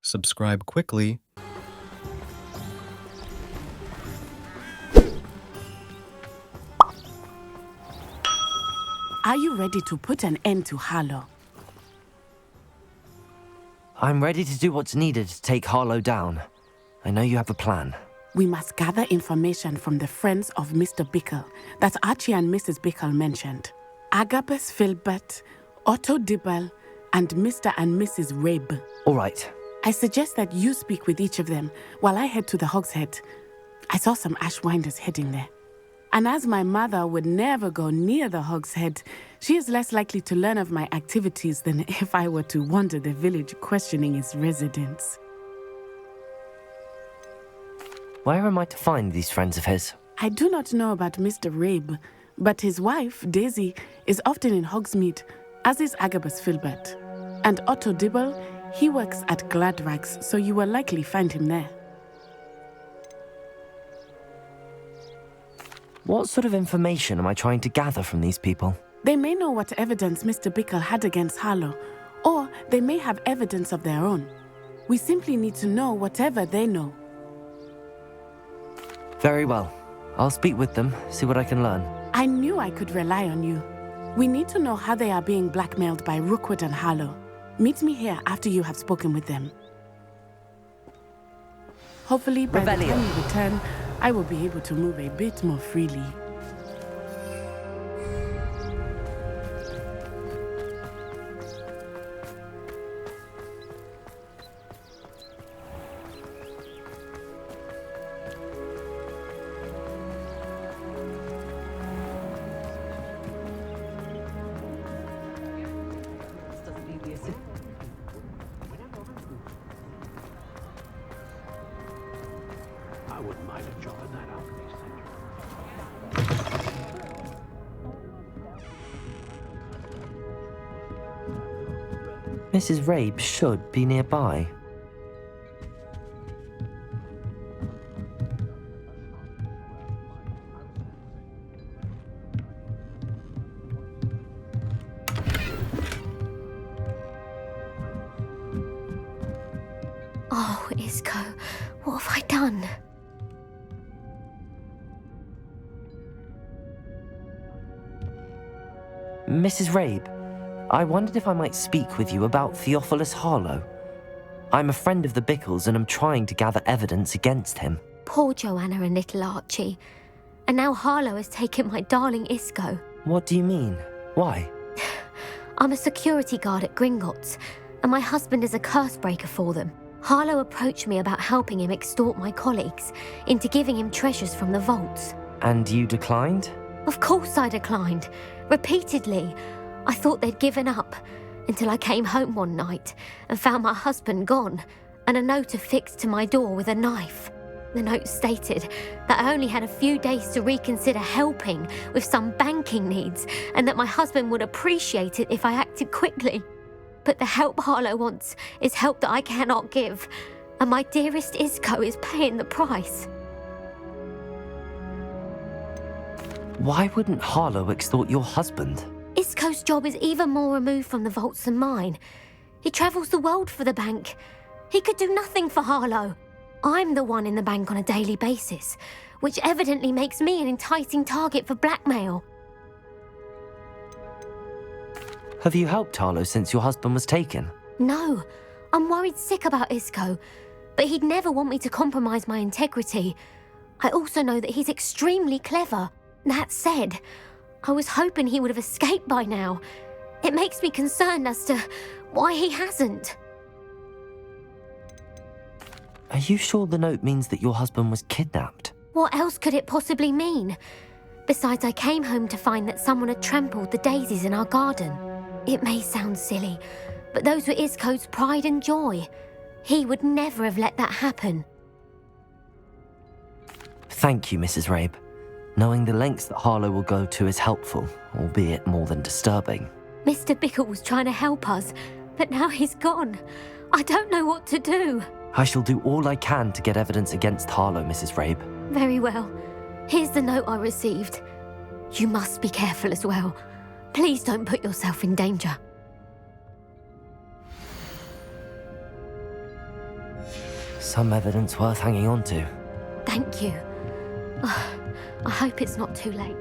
Subscribe quickly. Are you ready to put an end to Harlow? I'm ready to do what's needed to take Harlow down. I know you have a plan. We must gather information from the friends of Mr. Bickle that Archie and Mrs. Bickle mentioned. Agabus Filbert, Otto Dibble, and Mr. and Mrs. Rabe. All right. I suggest that you speak with each of them while I head to the Hogshead. I saw some Ashwinders heading there. And as my mother would never go near the Hogshead, she is less likely to learn of my activities than if I were to wander the village questioning its residents. Where am I to find these friends of his? I do not know about Mr. Rabe, but his wife, Daisy, is often in Hogsmeade, as is Agabus Filbert. And Otto Dibble, he works at Gladrags, so you will likely find him there. What sort of information am I trying to gather from these people? They may know what evidence Mr. Bickle had against Harlow, or they may have evidence of their own. We simply need to know whatever they know. Very well. I'll speak with them, see what I can learn. I knew I could rely on you. We need to know how they are being blackmailed by Rookwood and Harlow. Meet me here after you have spoken with them. Hopefully, by the time you return, I will be able to move a bit more freely. I wouldn't mind a job in that alchemy center. Mrs. Rabe should be nearby. Oh, Isco, what have I done? Mrs. Rabe, I wondered if I might speak with you about Theophilus Harlow. I'm a friend of the Bickles and I'm trying to gather evidence against him. Poor Joanna and little Archie. And now Harlow has taken my darling Isco. What do you mean? Why? I'm a security guard at Gringotts, and my husband is a curse breaker for them. Harlow approached me about helping him extort my colleagues into giving him treasures from the vaults. And you declined? Of course I declined. Repeatedly. I thought they'd given up, until I came home one night and found my husband gone, and a note affixed to my door with a knife. The note stated that I only had a few days to reconsider helping with some banking needs, and that my husband would appreciate it if I acted quickly. But the help Harlow wants is help that I cannot give, and my dearest Isco is paying the price. Why wouldn't Harlow extort your husband? Isco's job is even more removed from the vaults than mine. He travels the world for the bank. He could do nothing for Harlow. I'm the one in the bank on a daily basis, which evidently makes me an enticing target for blackmail. Have you helped Harlow since your husband was taken? No, I'm worried sick about Isco, but he'd never want me to compromise my integrity. I also know that he's extremely clever. That said, I was hoping he would have escaped by now. It makes me concerned as to why he hasn't. Are you sure the note means that your husband was kidnapped? What else could it possibly mean? Besides, I came home to find that someone had trampled the daisies in our garden. It may sound silly, but those were Isco's pride and joy. He would never have let that happen. Thank you, Mrs. Rabe. Knowing the lengths that Harlow will go to is helpful, albeit more than disturbing. Mr. Bickle was trying to help us, but now he's gone. I don't know what to do. I shall do all I can to get evidence against Harlow, Mrs. Rabe. Very well. Here's the note I received. You must be careful as well. Please don't put yourself in danger. Some evidence worth hanging on to. Thank you. I hope it's not too late.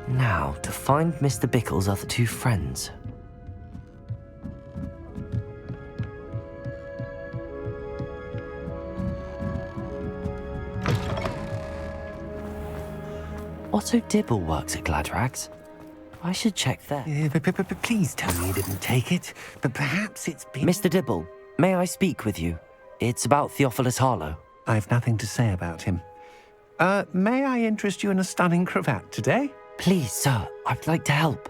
Now, to find Mr. Bickle's other two friends. Otto Dibble works at Gladrags. I should check there. But please tell me you didn't take it. But perhaps it's been... Mr. Dibble, may I speak with you? It's about Theophilus Harlow. I've nothing to say about him. May I interest you in a stunning cravat today? Please, sir, I'd like to help.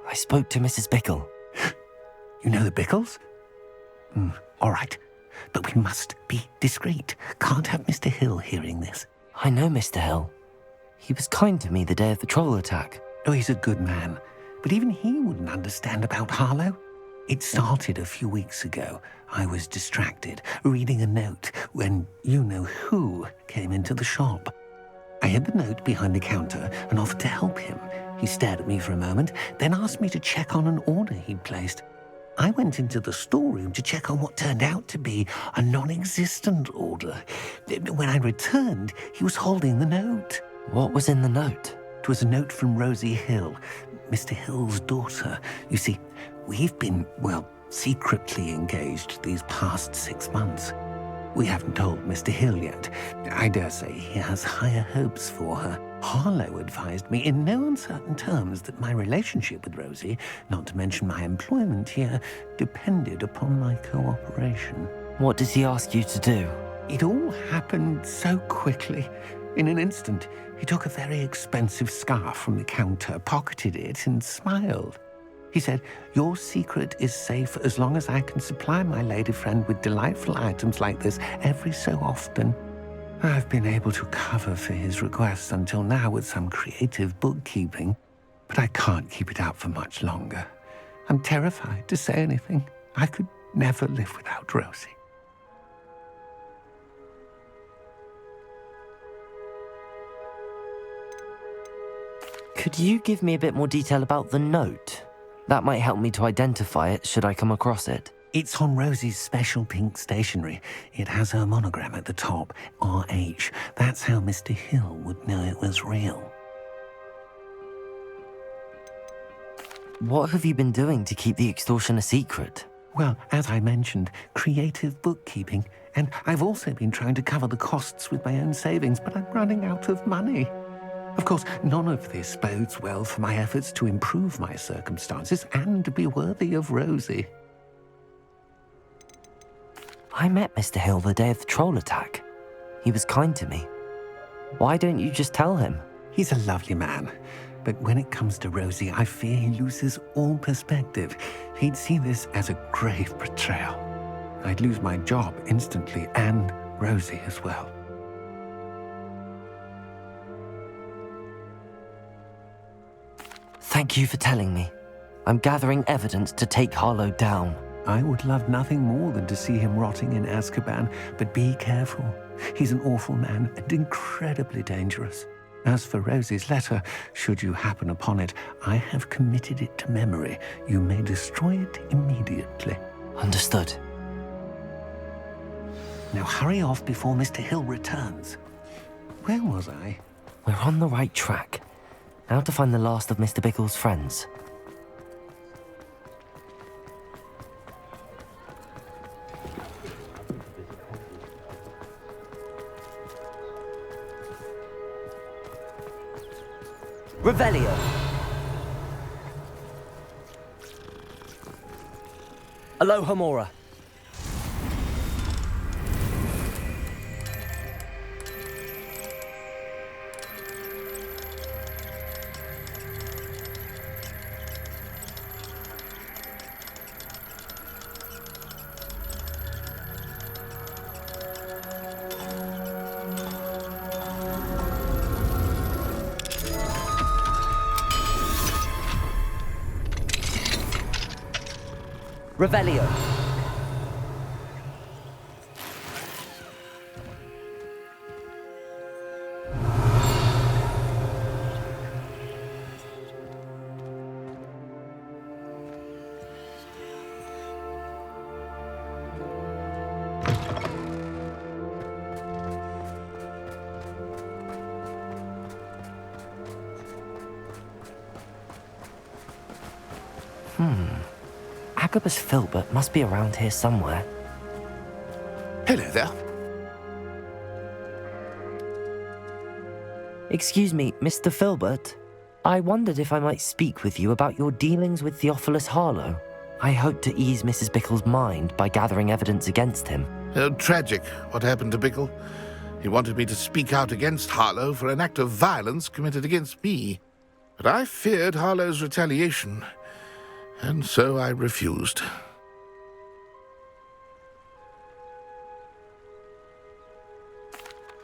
I spoke to Mrs. Bickle. You know the Bickles? All right. But we must be discreet. Can't have Mr. Hill hearing this. I know Mr. Hill. He was kind to me the day of the troll attack. Oh, he's a good man. But even he wouldn't understand about Harlow. It started a few weeks ago. I was distracted, reading a note, when you-know-who came into the shop. I hid the note behind the counter and offered to help him. He stared at me for a moment, then asked me to check on an order he'd placed. I went into the storeroom to check on what turned out to be a non-existent order. When I returned, he was holding the note. What was in the note? It was a note from Rosie Hill, Mr. Hill's daughter. You see, we've been, well, secretly engaged these past 6 months. We haven't told Mr. Hill yet. I dare say he has higher hopes for her. Harlow advised me in no uncertain terms that my relationship with Rosie, not to mention my employment here, depended upon my cooperation. What does he ask you to do? It all happened so quickly. In an instant, he took a very expensive scarf from the counter, pocketed it, and smiled. He said, "Your secret is safe as long as I can supply my lady friend with delightful items like this every so often." I've been able to cover for his requests until now with some creative bookkeeping, but I can't keep it up for much longer. I'm terrified to say anything. I could never live without Rosie. Could you give me a bit more detail about the note? That might help me to identify it should I come across it. It's on Rosie's special pink stationery. It has her monogram at the top, RH. That's how Mr. Hill would know it was real. What have you been doing to keep the extortion a secret? Well, as I mentioned, creative bookkeeping. And I've also been trying to cover the costs with my own savings, but I'm running out of money. Of course, none of this bodes well for my efforts to improve my circumstances and be worthy of Rosie. I met Mr. Hill the day of the troll attack. He was kind to me. Why don't you just tell him? He's a lovely man, but when it comes to Rosie, I fear he loses all perspective. He'd see this as a grave betrayal. I'd lose my job instantly, and Rosie as well. Thank you for telling me. I'm gathering evidence to take Harlow down. I would love nothing more than to see him rotting in Azkaban, but be careful. He's an awful man and incredibly dangerous. As for Rosie's letter, should you happen upon it, I have committed it to memory. You may destroy it immediately. Understood. Now hurry off before Mr. Hill returns. Where was I? We're on the right track. Now to find the last of Mr. Bickle's friends. Revelio. Aloha Mora. Revelio. Agabus Filbert must be around here somewhere. Hello there. Excuse me, Mr. Filbert. I wondered if I might speak with you about your dealings with Theophilus Harlow. I hope to ease Mrs. Bickle's mind by gathering evidence against him. Tragic, what happened to Bickle. He wanted me to speak out against Harlow for an act of violence committed against me. But I feared Harlow's retaliation, and so I refused.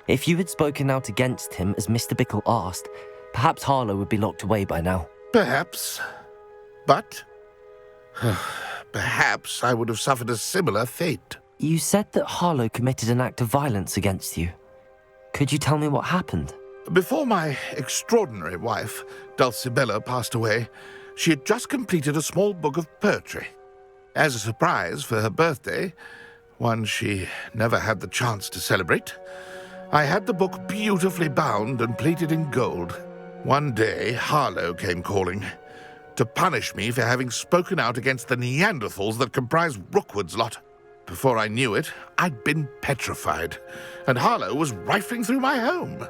If you had spoken out against him as Mr. Bickle asked, perhaps Harlow would be locked away by now. Perhaps. But perhaps I would have suffered a similar fate. You said that Harlow committed an act of violence against you. Could you tell me what happened? Before my extraordinary wife, Dulcibella, passed away, she had just completed a small book of poetry. As a surprise for her birthday, one she never had the chance to celebrate, I had the book beautifully bound and plated in gold. One day, Harlow came calling to punish me for having spoken out against the Neanderthals that comprise Rookwood's lot. Before I knew it, I'd been petrified, and Harlow was rifling through my home.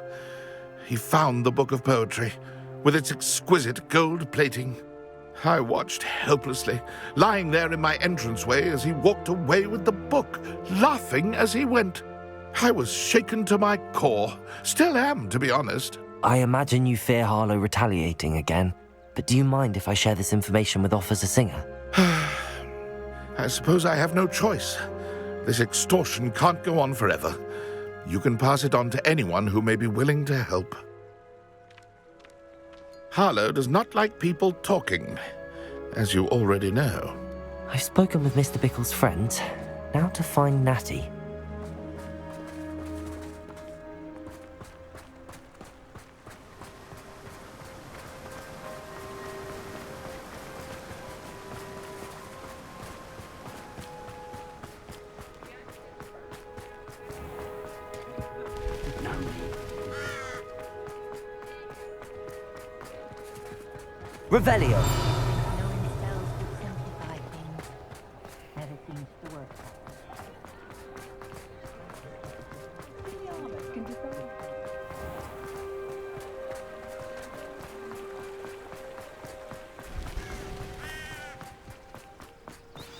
He found the book of poetry, with its exquisite gold plating. I watched helplessly, lying there in my entranceway as he walked away with the book, laughing as he went. I was shaken to my core. Still am, to be honest. I imagine you fear Harlow retaliating again, but do you mind if I share this information with Officer Singer? I suppose I have no choice. This extortion can't go on forever. You can pass it on to anyone who may be willing to help. Harlow does not like people talking, as you already know. I've spoken with Mr. Bickle's friends. Now to find Natty. Revelio. Knowing spells would simplify things. Never seems to work.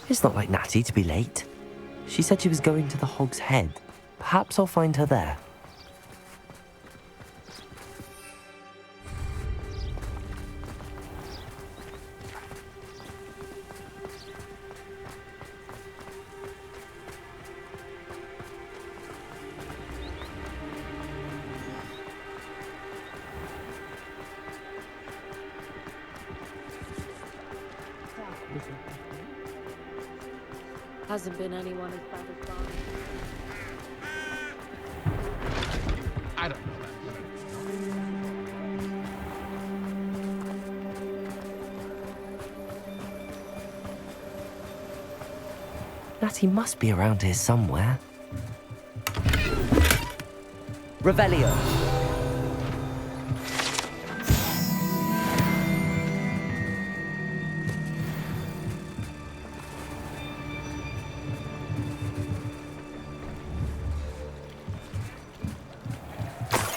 It's not like Natty to be late. She said she was going to the Hog's Head. Perhaps I'll find her there. Hasn't been anyone as bad as mine. I don't know. Natty must be around here somewhere. Revelio.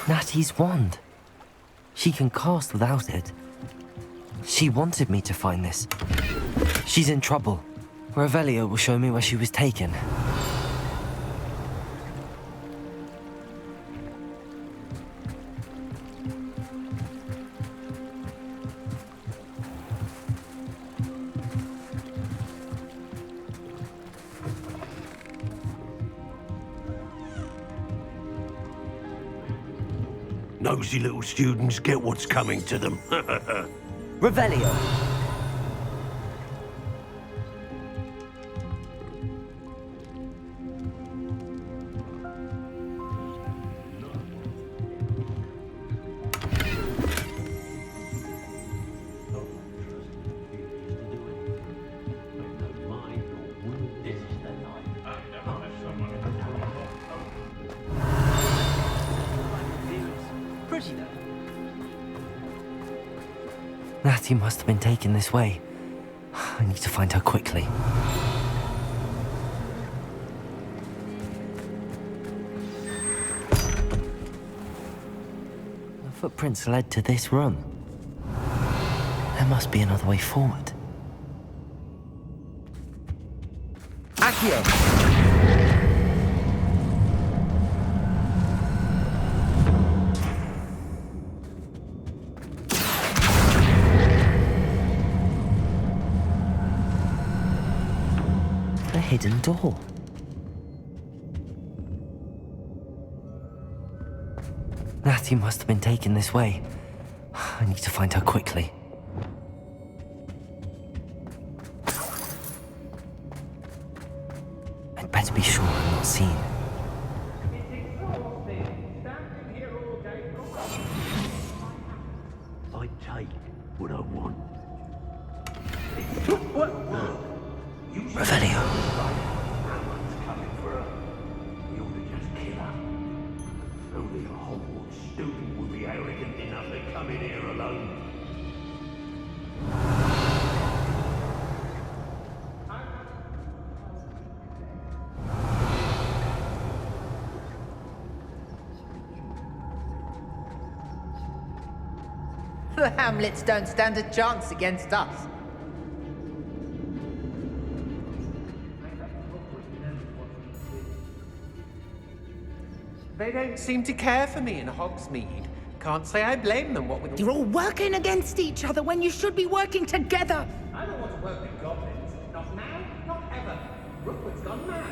Natty's wand. She can cast without it. She wanted me to find this. She's in trouble. Revelio will show me where she was taken. Nosy little students get what's coming to them. Revelio. Natty must have been taken this way. I need to find her quickly. The footprints led to this room. There must be another way forward. Accio! A hidden door. Natty must have been taken this way. I need to find her quickly. I'd better be sure I'm not seen. I take what I want. Revelio. You ought to just kill her. Only a Hogwarts student would be arrogant enough to come in here alone. The Hamlets don't stand a chance against us. They don't seem to care for me in Hogsmeade. Can't say I blame them, what with... You're all working against each other when you should be working together. I don't want to work with goblins. Not now, not ever. Rookwood's gone mad.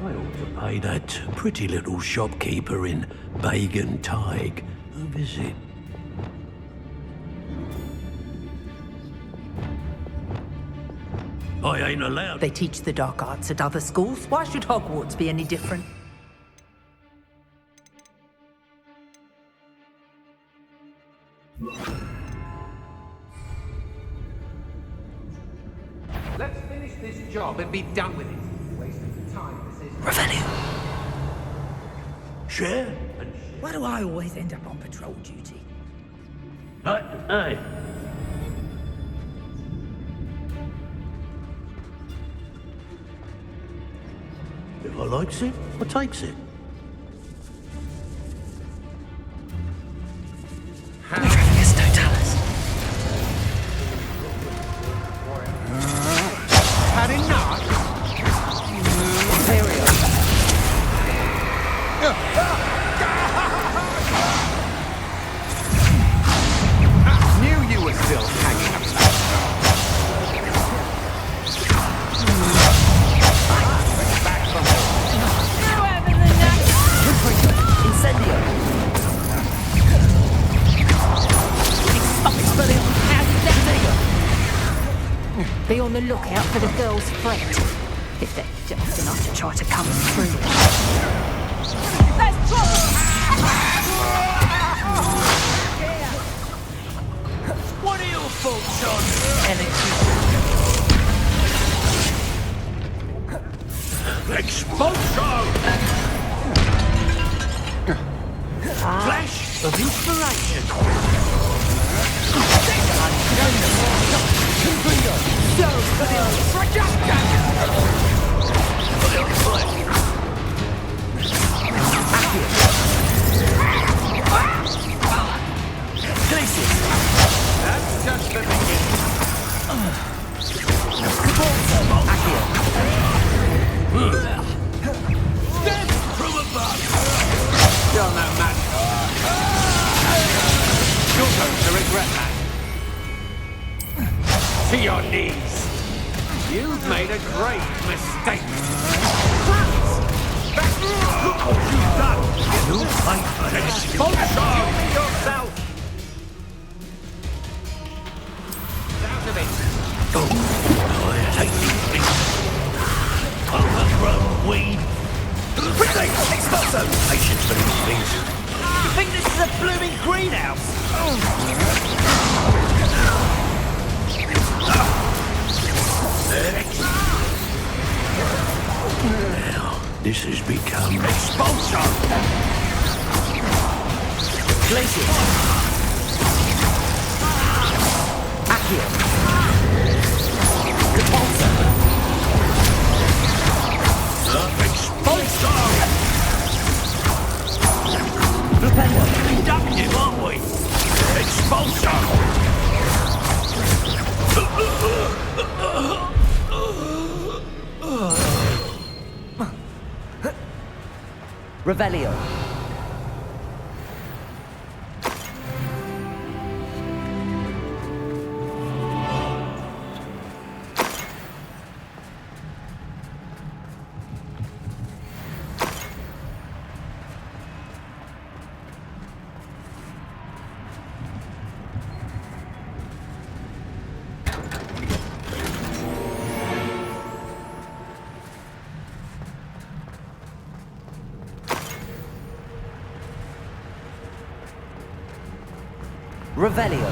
I ought to pay that pretty little shopkeeper in Bagan Tig a visit. I ain't allowed. They teach the dark arts at other schools. Why should Hogwarts be any different? Let's finish this job and be done with it. Wasting time, this is... Revelio. Share and Why do I always end up on patrol duty? Hey. If I likes it, I takes it. Revelio's totalis. Had enough? Knew you were still hanging up. Incendio! Be on the lookout for the girl's friend. If they're just enough to try to come through. There's trouble! What are your thoughts on Expulso! Flash of inspiration! That's just the beginning. Death from above! Still no match. You're going to regret that. To your knees. You've made a great mistake. Look what you've done! You fight for this! Expulso yourself. Out of it. Oh, I hate these things. Overgrown weed. Quickly! Expulso! Patience for these things. You think this is a blooming greenhouse? Now, this has become Expulso! Glacier. Accio. Repulsor. Expulsor! Repender. Reductive, aren't we? Expulsor! Revelio. Revelio.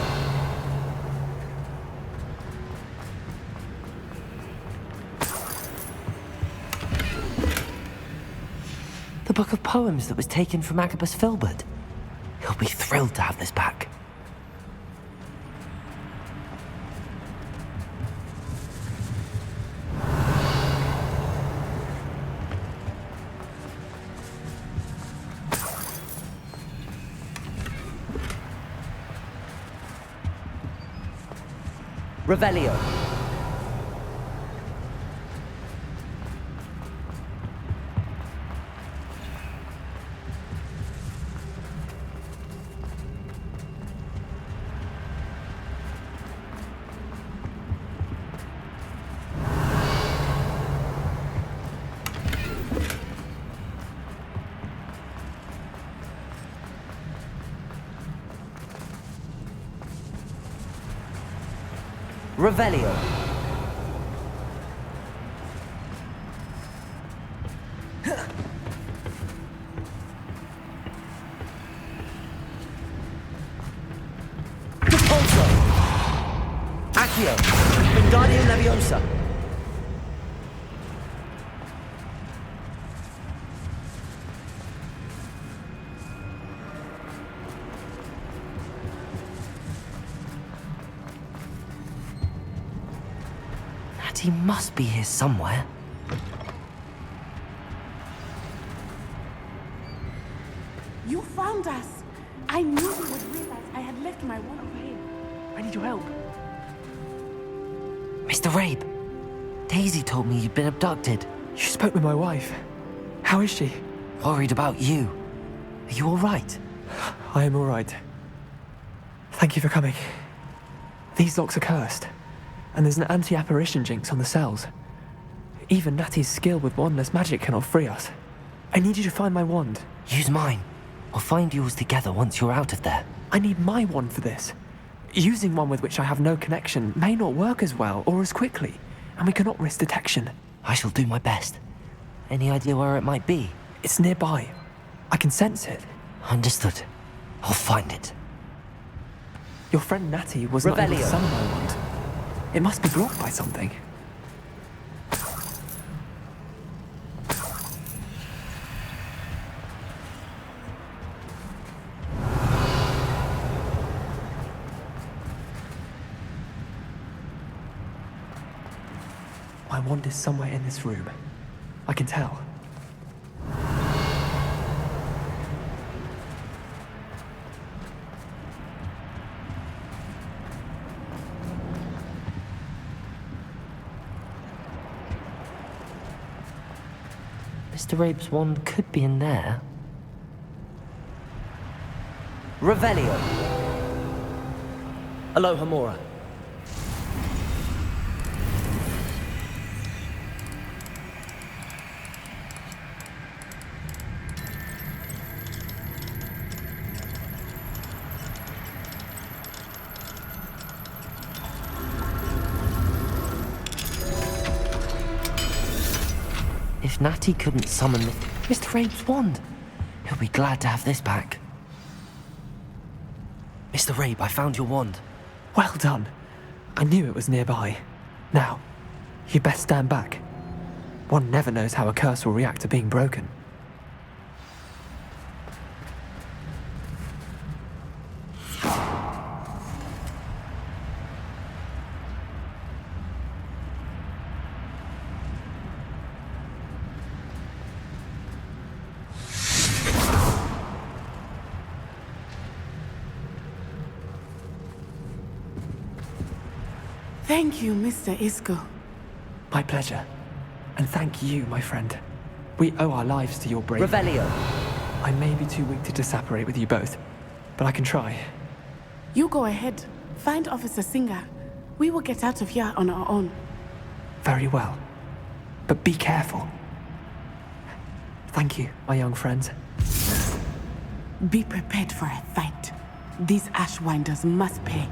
The book of poems that was taken from Agabus Filbert. He'll be thrilled to have this back. Revelio. Revelio. Repulsor. Accio. Wingardium Leviosa. He must be here somewhere. You found us! I knew you would realize I had left my wand over here. I need your help. Mr. Rabe, Daisy told me you'd been abducted. You spoke with my wife. How is she? Worried about you. Are you all right? I am all right. Thank you for coming. These locks are cursed, and there's an anti-apparition jinx on the cells. Even Natty's skill with wandless magic cannot free us. I need you to find my wand. Use mine. We'll find yours together once you're out of there. I need my wand for this. Using one with which I have no connection may not work as well or as quickly, and we cannot risk detection. I shall do my best. Any idea where it might be? It's nearby. I can sense it. Understood. I'll find it. Your friend Natty was not able to Revelio. summon my wand. It must be blocked by something. My wand is somewhere in this room. I can tell. Mr. Rabe's wand could be in there. Revelio. Aloha Mora. If Natty couldn't summon Mr. Rabe's wand, he'll be glad to have this back. Mr. Rabe, I found your wand. Well done. I knew it was nearby. Now, you'd best stand back. One never knows how a curse will react to being broken. Thank you, Mr. Isco. My pleasure. And thank you, my friend. We owe our lives to your bravery. Revelio. I may be too weak to disapparate with you both, but I can try. You go ahead. Find Officer Singer. We will get out of here on our own. Very well. But be careful. Thank you, my young friends. Be prepared for a fight. These Ashwinders must pay.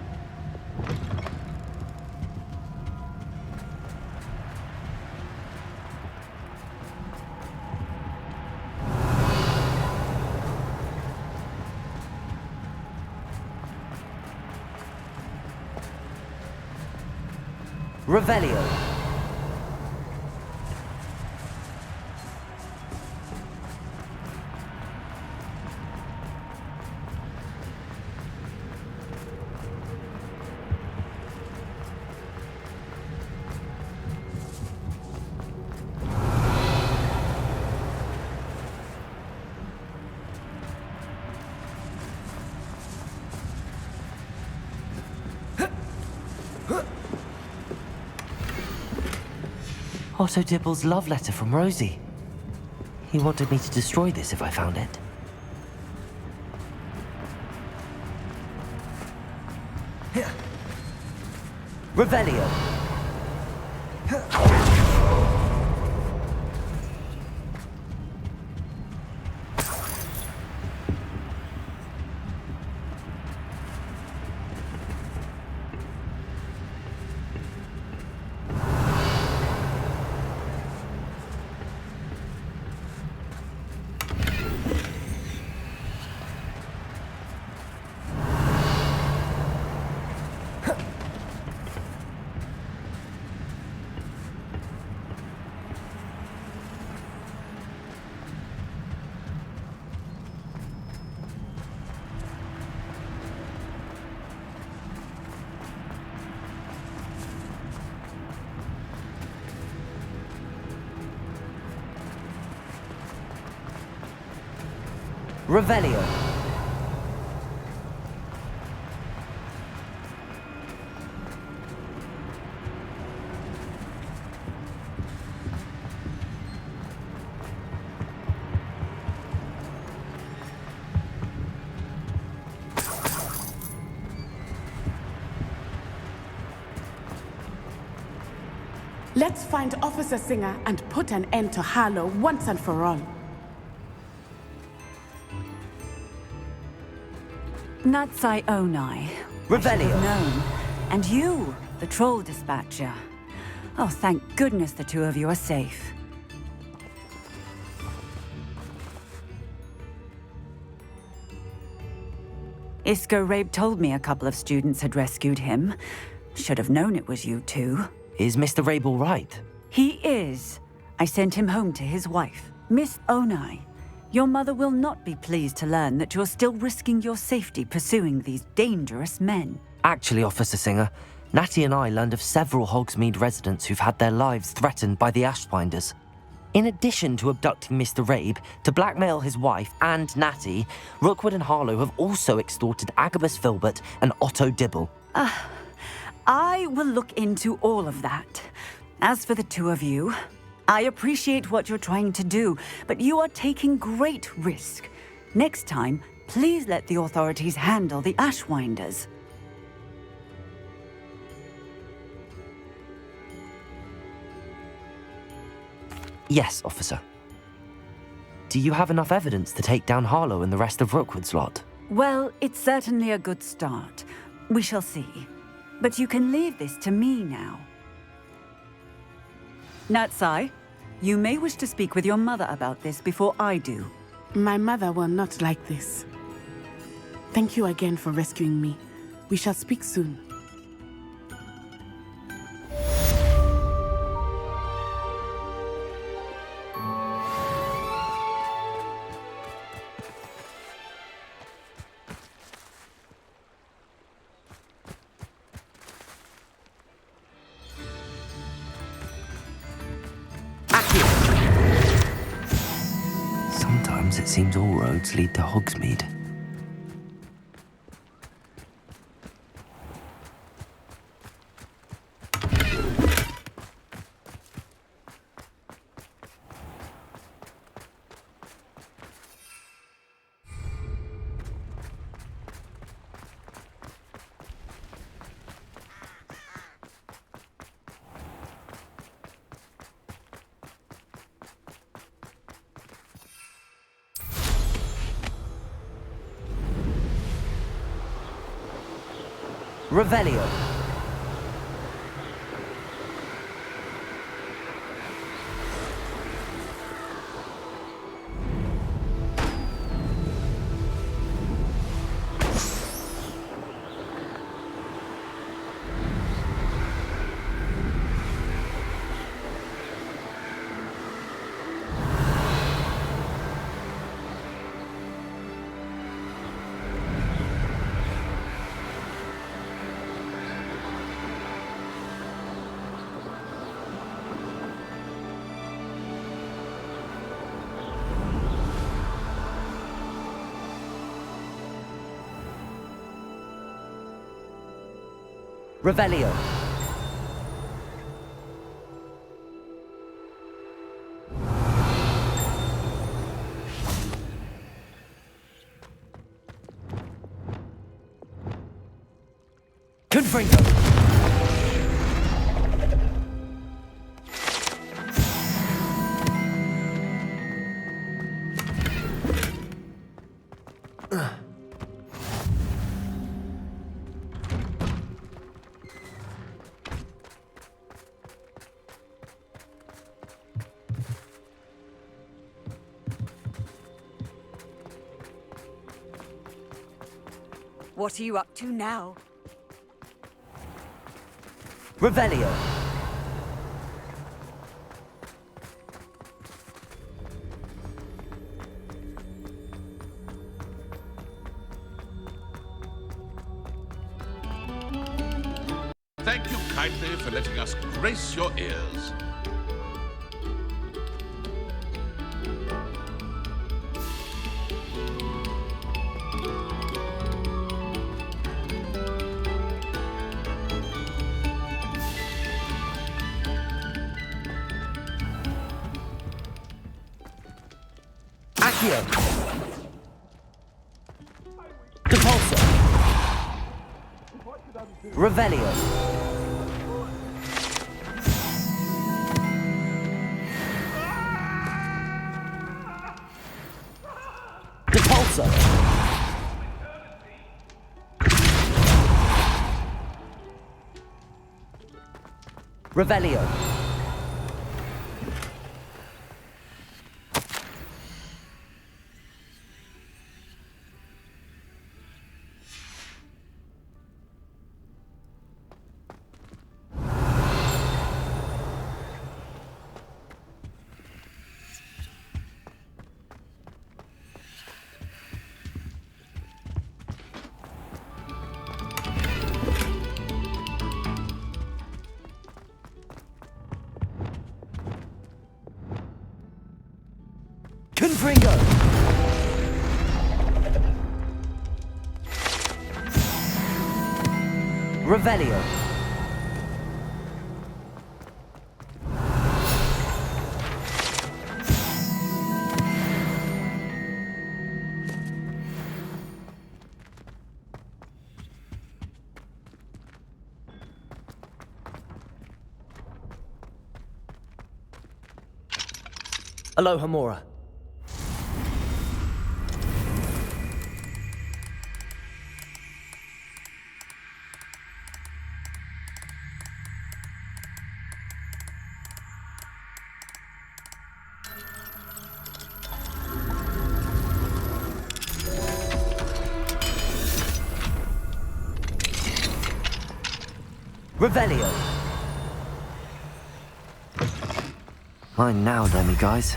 Revelio. Otto Dibble's love letter from Rosie. He wanted me to destroy this if I found it. Revelio. Revelio. Let's find Officer Singer and put an end to Harlow once and for all. Natsai Onai. Revelio. Known. And you, the troll dispatcher. Oh, thank goodness the two of you are safe. Isco Rabe told me a couple of students had rescued him. Should have known it was you two. Is Mr. Rabe all right? He is. I sent him home to his wife, Miss Onai. Your mother will not be pleased to learn that you're still risking your safety pursuing these dangerous men. Actually, Officer Singer, Natty and I learned of several Hogsmeade residents who've had their lives threatened by the Ashwinders. In addition to abducting Mr. Rabe to blackmail his wife and Natty, Rookwood and Harlow have also extorted Agabus Filbert and Otto Dibble. I will look into all of that. As for the two of you, I appreciate what you're trying to do, but you are taking great risk. Next time, please let the authorities handle the Ashwinders. Yes, officer. Do you have enough evidence to take down Harlow and the rest of Rookwood's lot? Well, it's certainly a good start. We shall see. But you can leave this to me now. Natsai, you may wish to speak with your mother about this before I do. My mother will not like this. Thank you again for rescuing me. We shall speak soon. Sometimes it seems all roads lead to Hogsmeade. Revelio. Revelio. Confringo. What are you up to now? Revelio. Thank you kindly for letting us grace your ears. Accio. Depulso. Revelio. Depulso. Revelio. Confringo. Revelio. Aloha Mora. Revelio. Mine now, dummy guys.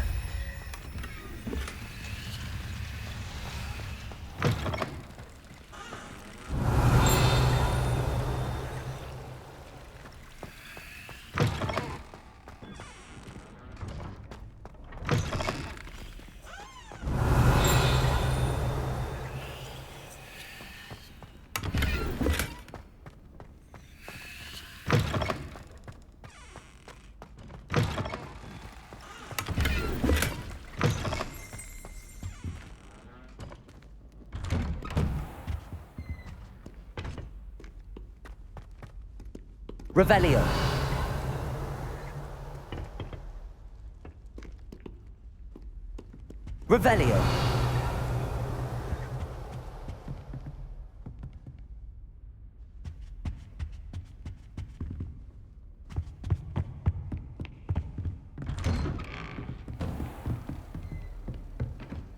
Revelio. Revelio.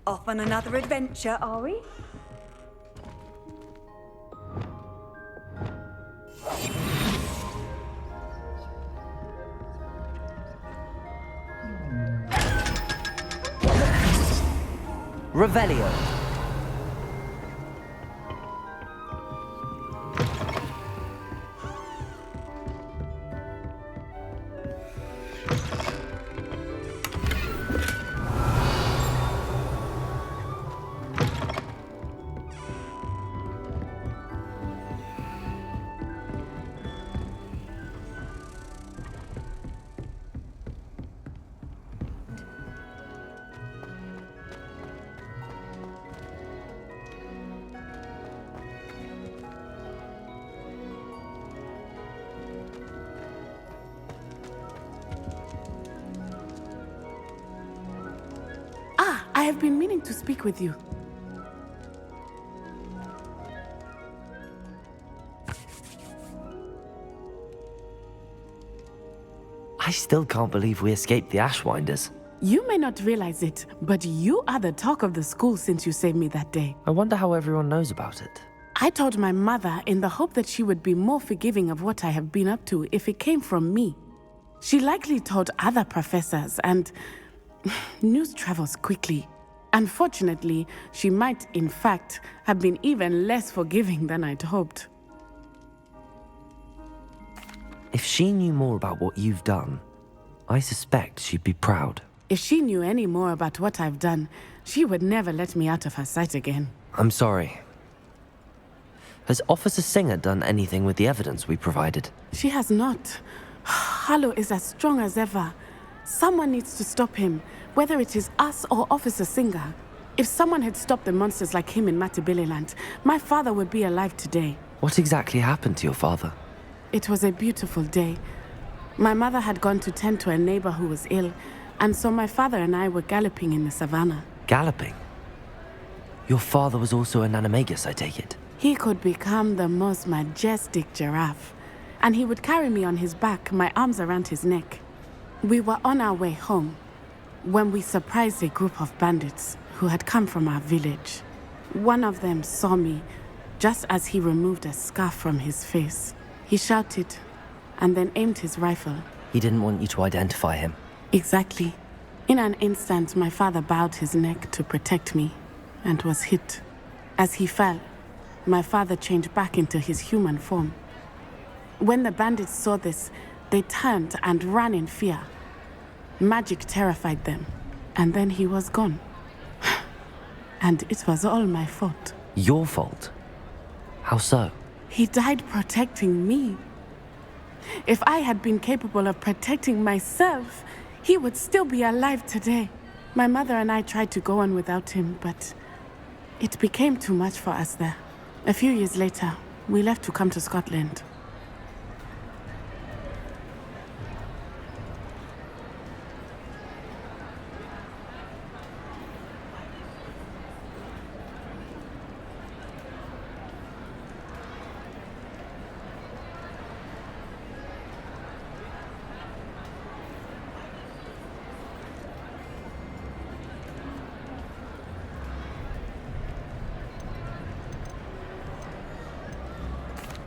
Off on another adventure, are we? Revelio. I have been meaning to speak with you. I still can't believe we escaped the Ashwinders. You may not realize it, but you are the talk of the school since you saved me that day. I wonder how everyone knows about it. I told my mother in the hope that she would be more forgiving of what I have been up to if it came from me. She likely told other professors, and news travels quickly. Unfortunately, she might, in fact, have been even less forgiving than I'd hoped. If she knew more about what you've done, I suspect she'd be proud. If she knew any more about what I've done, she would never let me out of her sight again. I'm sorry. Has Officer Singer done anything with the evidence we provided? She has not. Harlow is as strong as ever. Someone needs to stop him, whether it is us or Officer Singer. If someone had stopped the monsters like him in Matabeleland, my father would be alive today. What exactly happened to your father? It was a beautiful day. My mother had gone to tend to a neighbor who was ill, and so my father and I were galloping in the savannah. Galloping? Your father was also an animagus, I take it? He could become the most majestic giraffe, and he would carry me on his back, my arms around his neck. We were on our way home when we surprised a group of bandits who had come from our village. One of them saw me just as he removed a scarf from his face. He shouted and then aimed his rifle. He didn't want you to identify him. Exactly. In an instant, my father bowed his neck to protect me and was hit. As he fell, my father changed back into his human form. When the bandits saw this, they turned and ran in fear. Magic terrified them, and then he was gone. And it was all my fault. Your fault? How so? He died protecting me. If I had been capable of protecting myself, he would still be alive today. My mother and I tried to go on without him, but it became too much for us there. A few years later, we left to come to Scotland.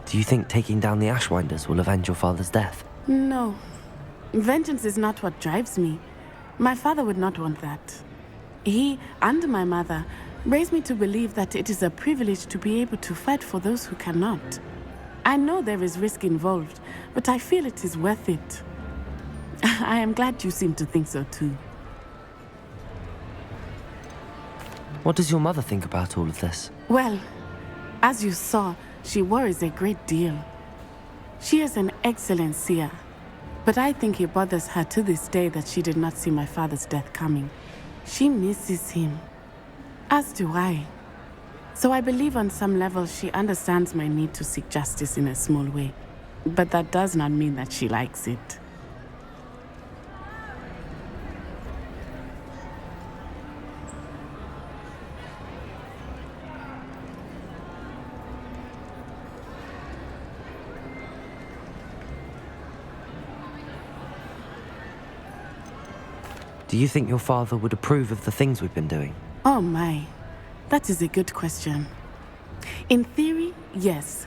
Do you think taking down the Ashwinders will avenge your father's death? No. Vengeance is not what drives me. My father would not want that. He and my mother raised me to believe that it is a privilege to be able to fight for those who cannot. I know there is risk involved, but I feel it is worth it. I am glad you seem to think so too. What does your mother think about all of this? Well, as you saw, she worries a great deal. She is an excellent seer, but I think it bothers her to this day that she did not see my father's death coming. She misses him, as do I. So I believe on some level she understands my need to seek justice in a small way, but that does not mean that she likes it. Do you think your father would approve of the things we've been doing? Oh my, that is a good question. In theory, yes.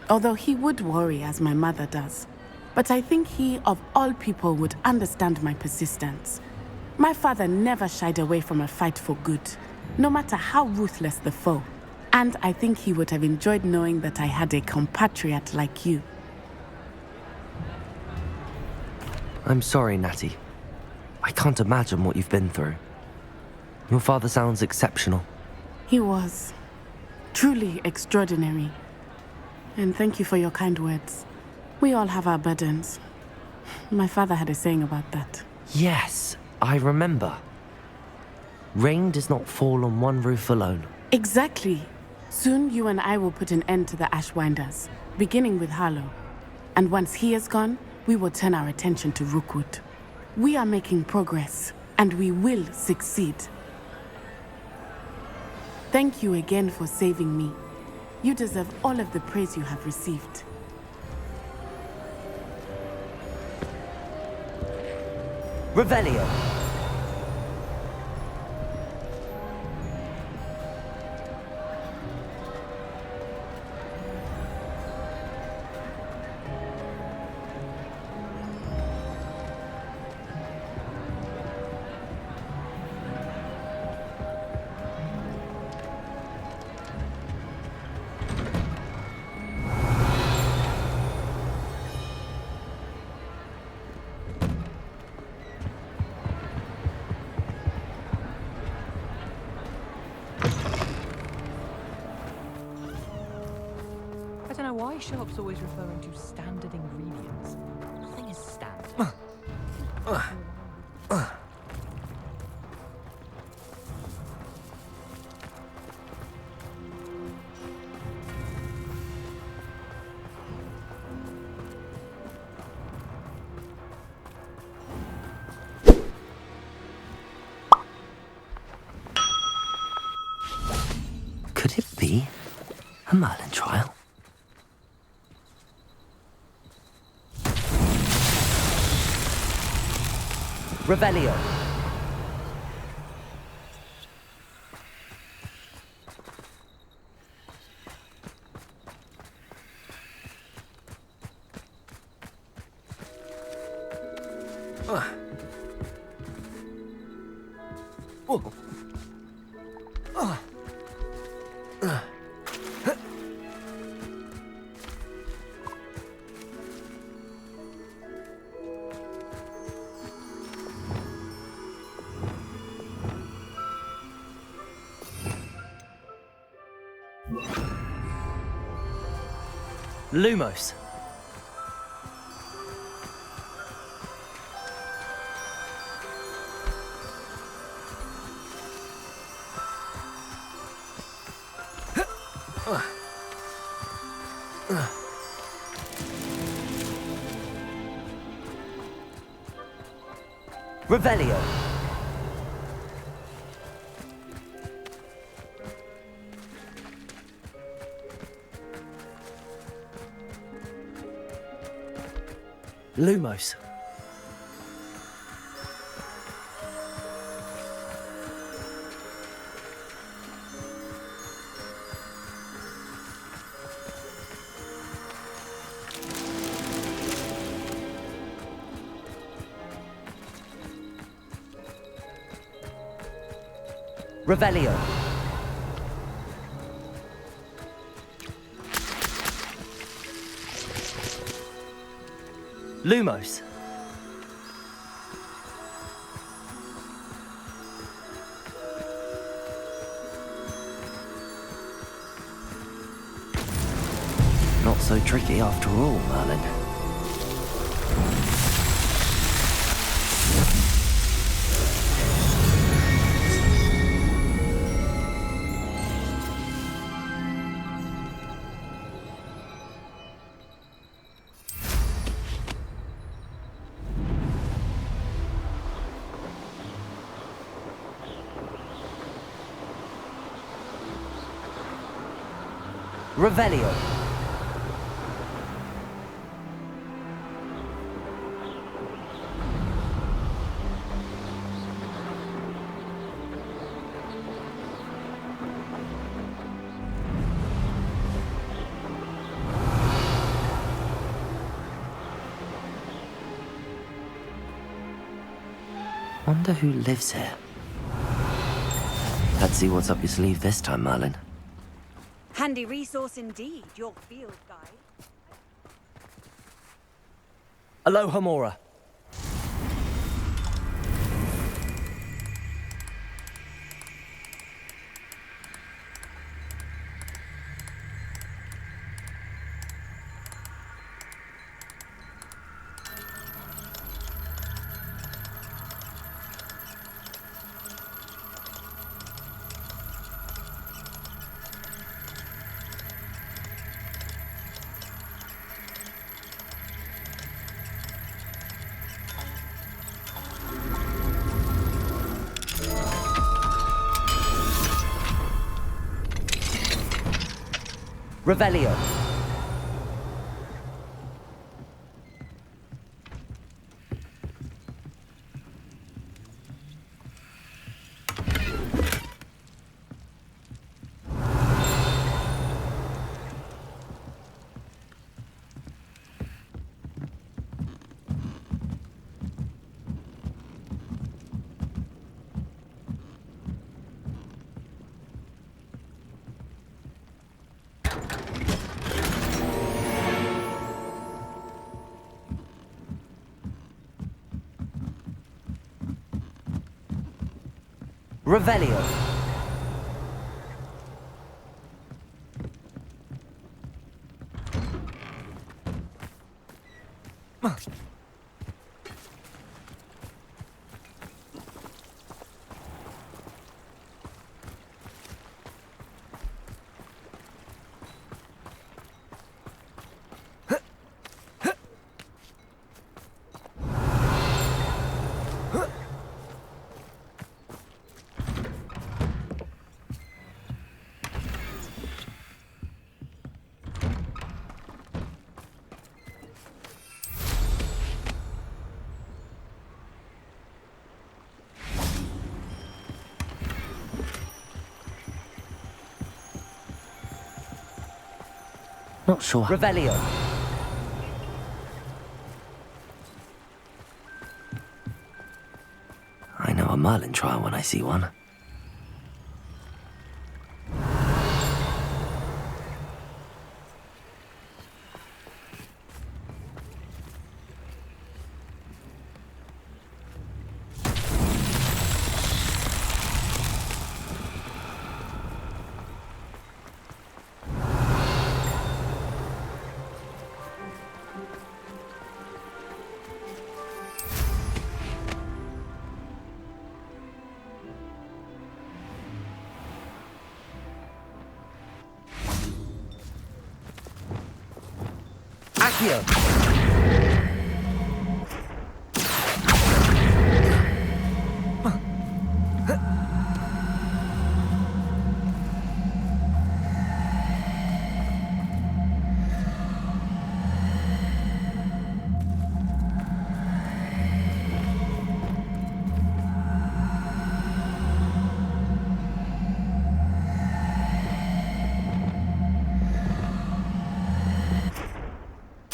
Although he would worry as my mother does. But I think he, of all people, would understand my persistence. My father never shied away from a fight for good, no matter how ruthless the foe. And I think he would have enjoyed knowing that I had a compatriot like you. I'm sorry, Natty. I can't imagine what you've been through. Your father sounds exceptional. He was. Truly extraordinary. And thank you for your kind words. We all have our burdens. My father had a saying about that. Yes, I remember. Rain does not fall on one roof alone. Exactly. Soon you and I will put an end to the Ashwinders, beginning with Harlow. And once he is gone, we will turn our attention to Rookwood. We are making progress, and we will succeed. Thank you again for saving me. You deserve all of the praise you have received. Revelio. I don't know why shops always referring to standard ingredients. Nothing is standard. Could it be a Merlin trial? Revelio. Lumos. Revelio. Lumos. Revelio. Lumos. Not so tricky after all, Merlin. Revelio. Wonder who lives here. Let's see what's up your sleeve this time, Merlin. Handy resource indeed, your field guide. Aloha, Mora. Revelio. Revelio. Not sure. Revelio. I know a Merlin trial when I see one. Accio.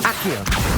Accio.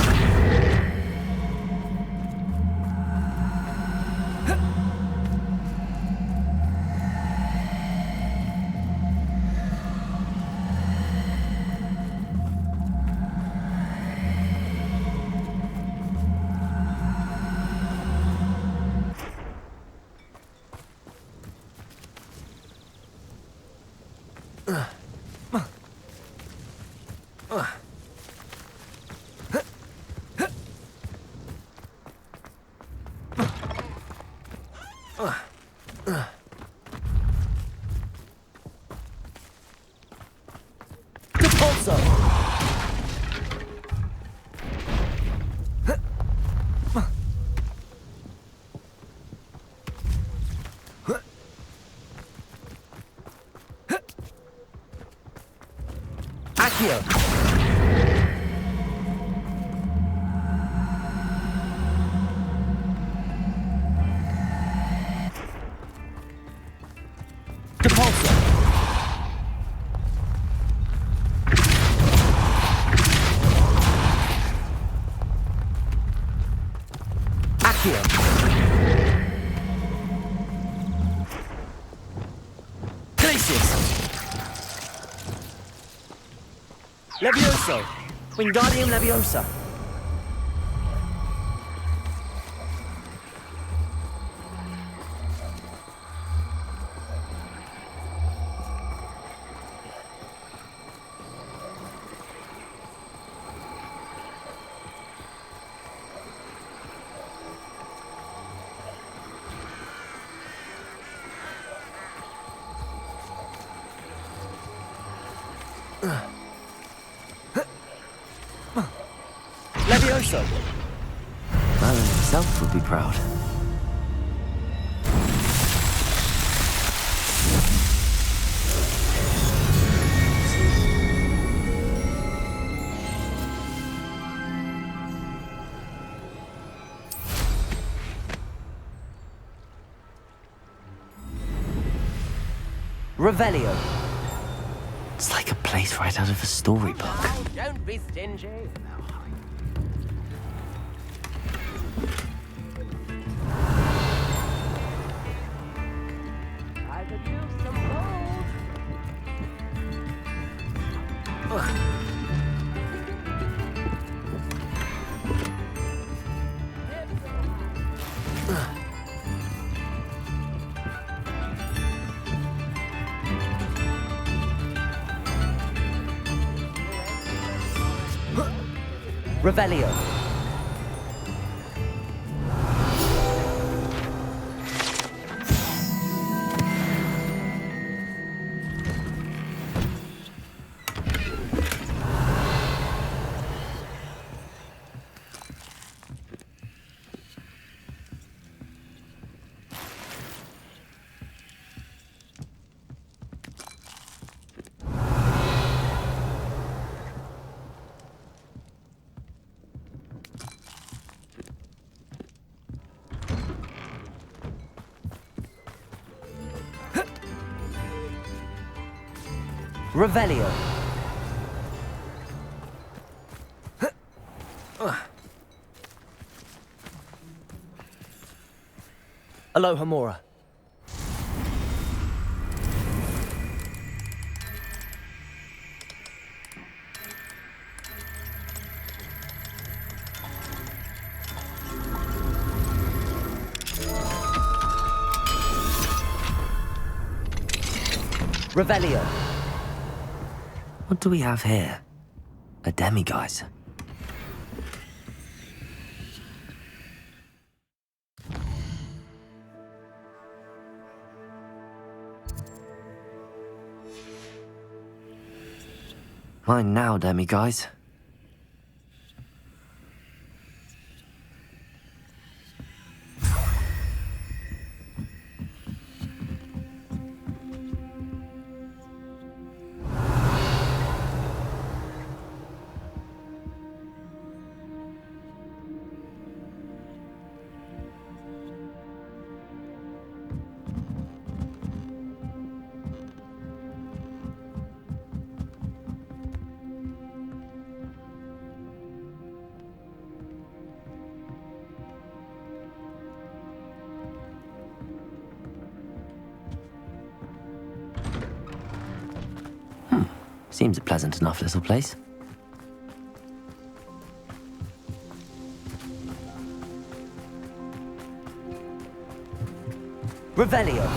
Accio. Depulso. Accio. Levioso! Wingardium Leviosa! Levioso! Merlin himself would be proud. Revelio. It's like a place right out of a storybook. Don't be stingy. I could use some gold. Revelio. Revelio. Aloha Mora. Revelio. What do we have here? A demiguise. Mine now, demiguise. Seems a pleasant enough little place. Revelio.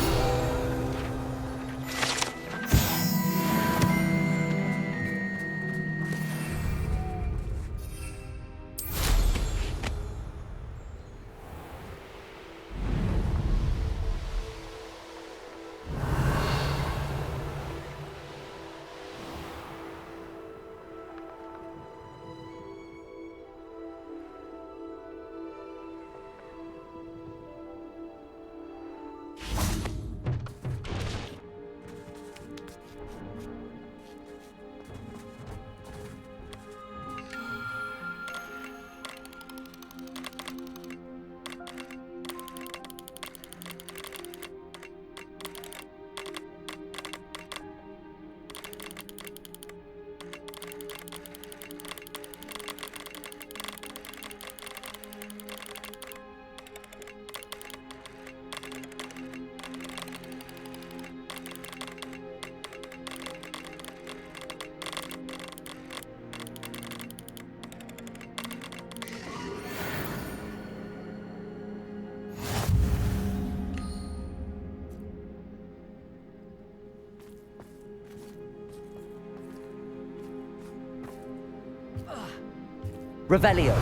Revelio.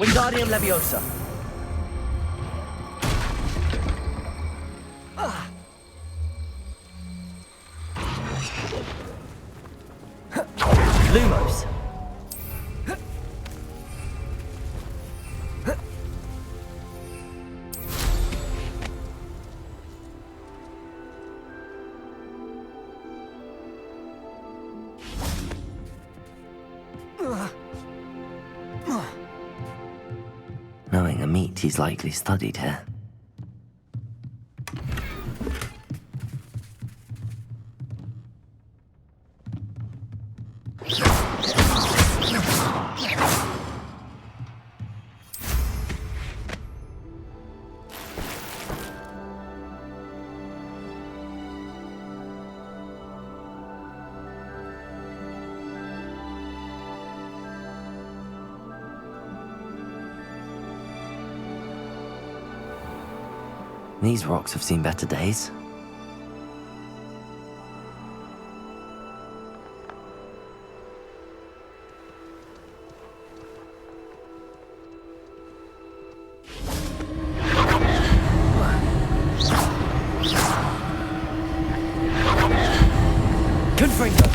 Wingardium Leviosa. Lumos. Knowing a meat, he's likely studied here. These rocks have seen better days. Confringo.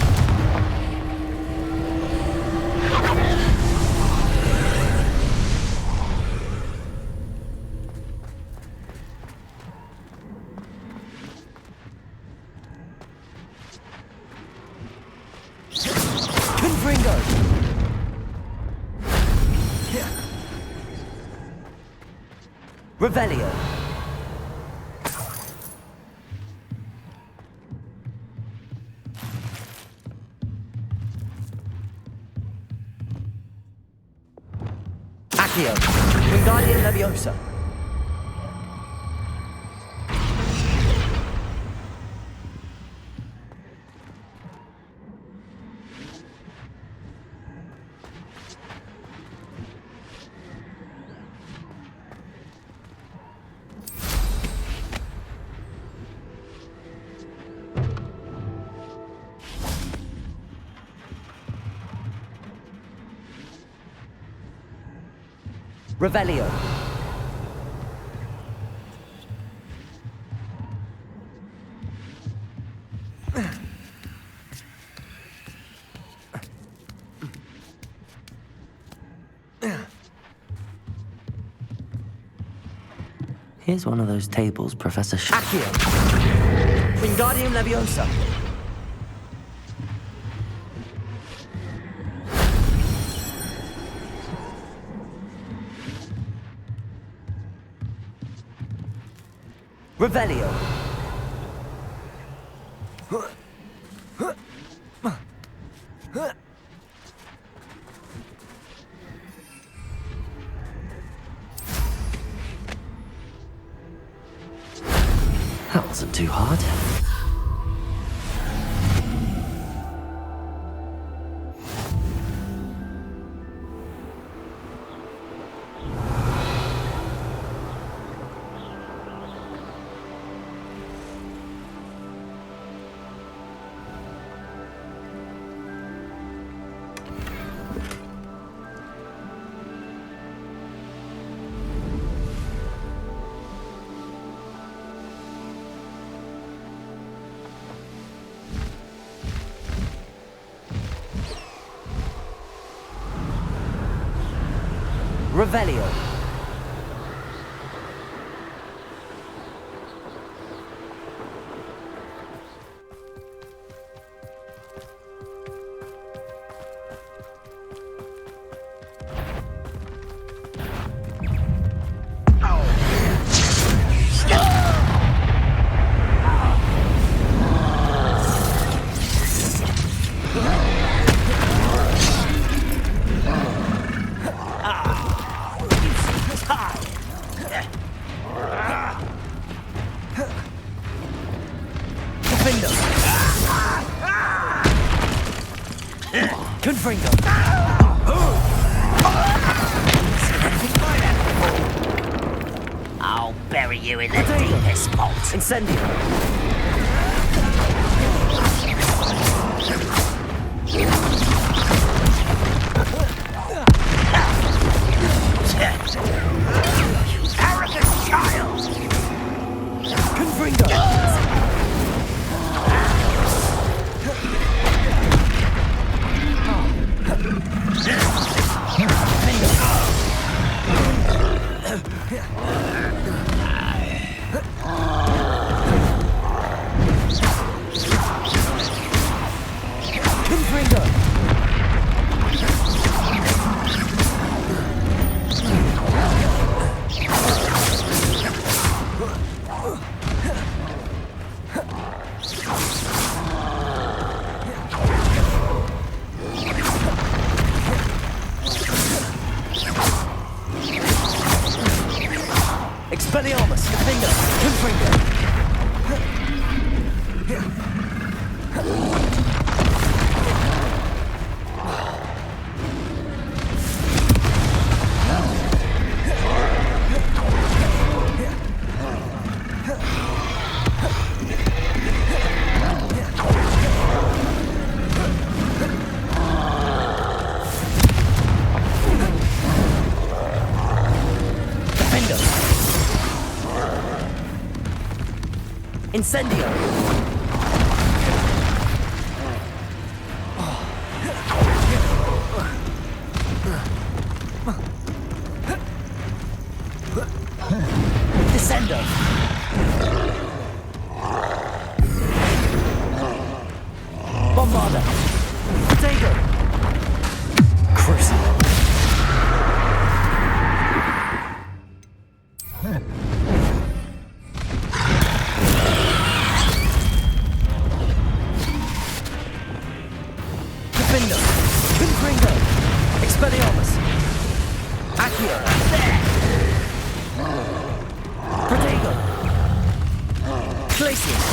Revelio. Accio. Wingardium Leviosa. Revelio. Here's one of those tables Professor Accio. Wingardium Leviosa. Revelio. That wasn't too hard. Revelio. Confringo! I'll bury you in the deepest vault. Incendio! You arrogant child! Confringo! Expelliarmus! Confringo! Confringo! Incendio! Descendo! Bombarda! Potato! Crucible! Expelliarmus! Accio! Protego! Glacius!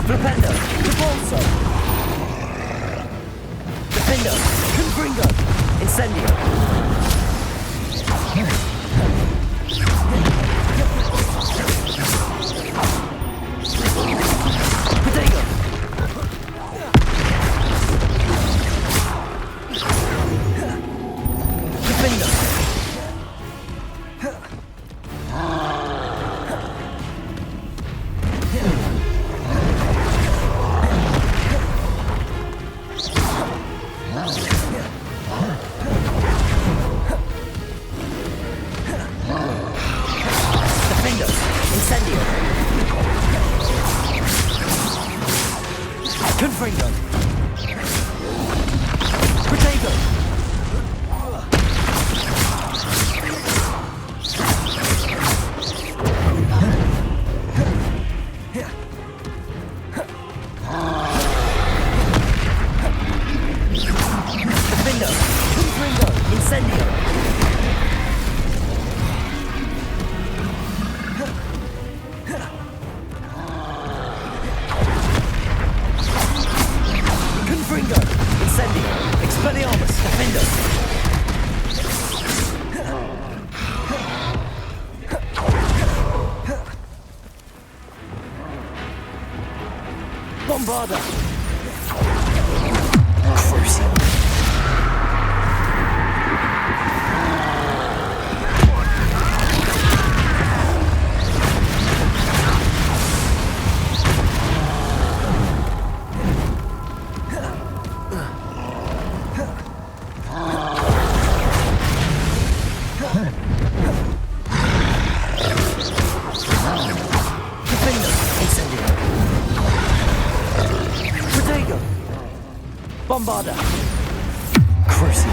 Flipendo, Repulso, Defendo, Confringo, Incendio. Potato. Defendo. Incendio. Confringo. Potato. Defendo. Confringo. Incendio. Confringo, Incendio, Expelliarmus, Defendo. Bombarda. Crucible. Bombarder. Crucial.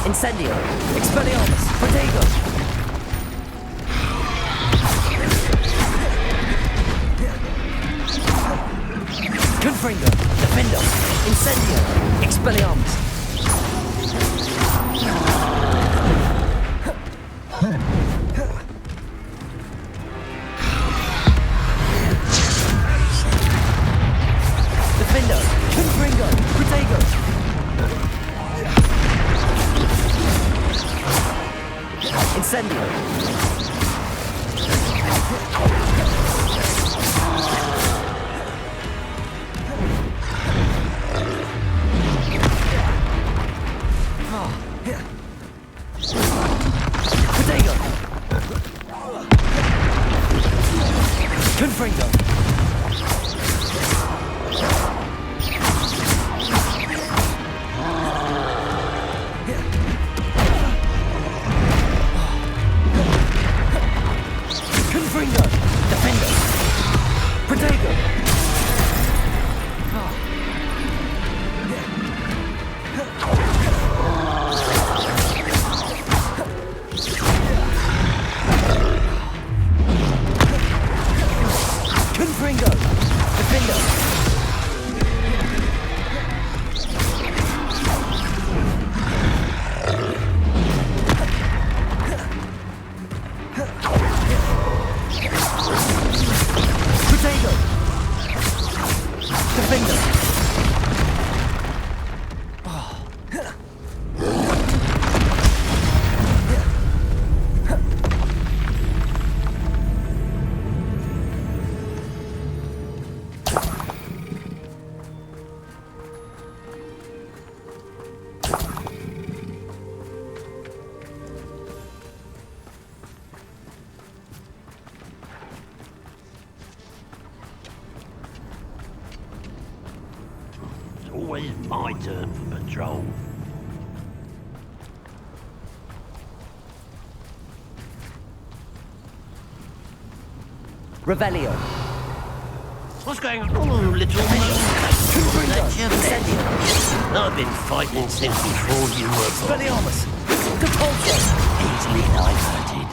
Incendio. Expelliarmus. Protego. Confringo. Defendo. Incendio. Expelliarmus. Defendo. Confringo. Protego. Incendio. Protego. Confringo. Always my turn for patrol. Revelio. What's going on, little man? That's your bed. I've been fighting since before you were born. Expelliarmus. Compulso. Easily diverted.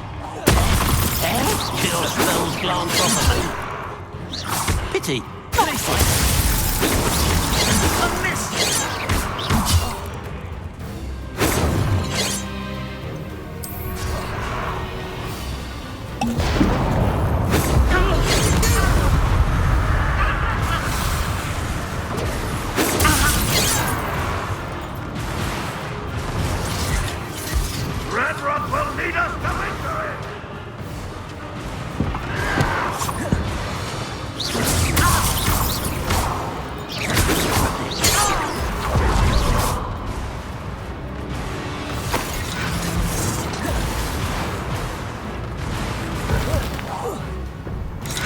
Your spells glance off of me. Pity. Nice. I missed it. Red Rock will lead us to victory!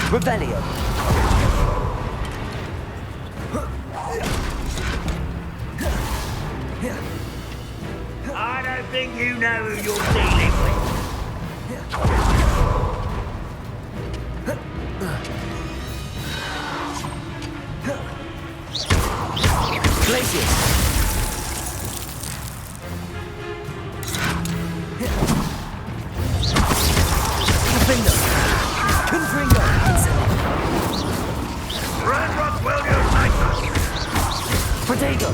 Revelio. I don't think you know who you're dealing with. Glacius. Defender. Confringo. Red Rock will unite us. Protego.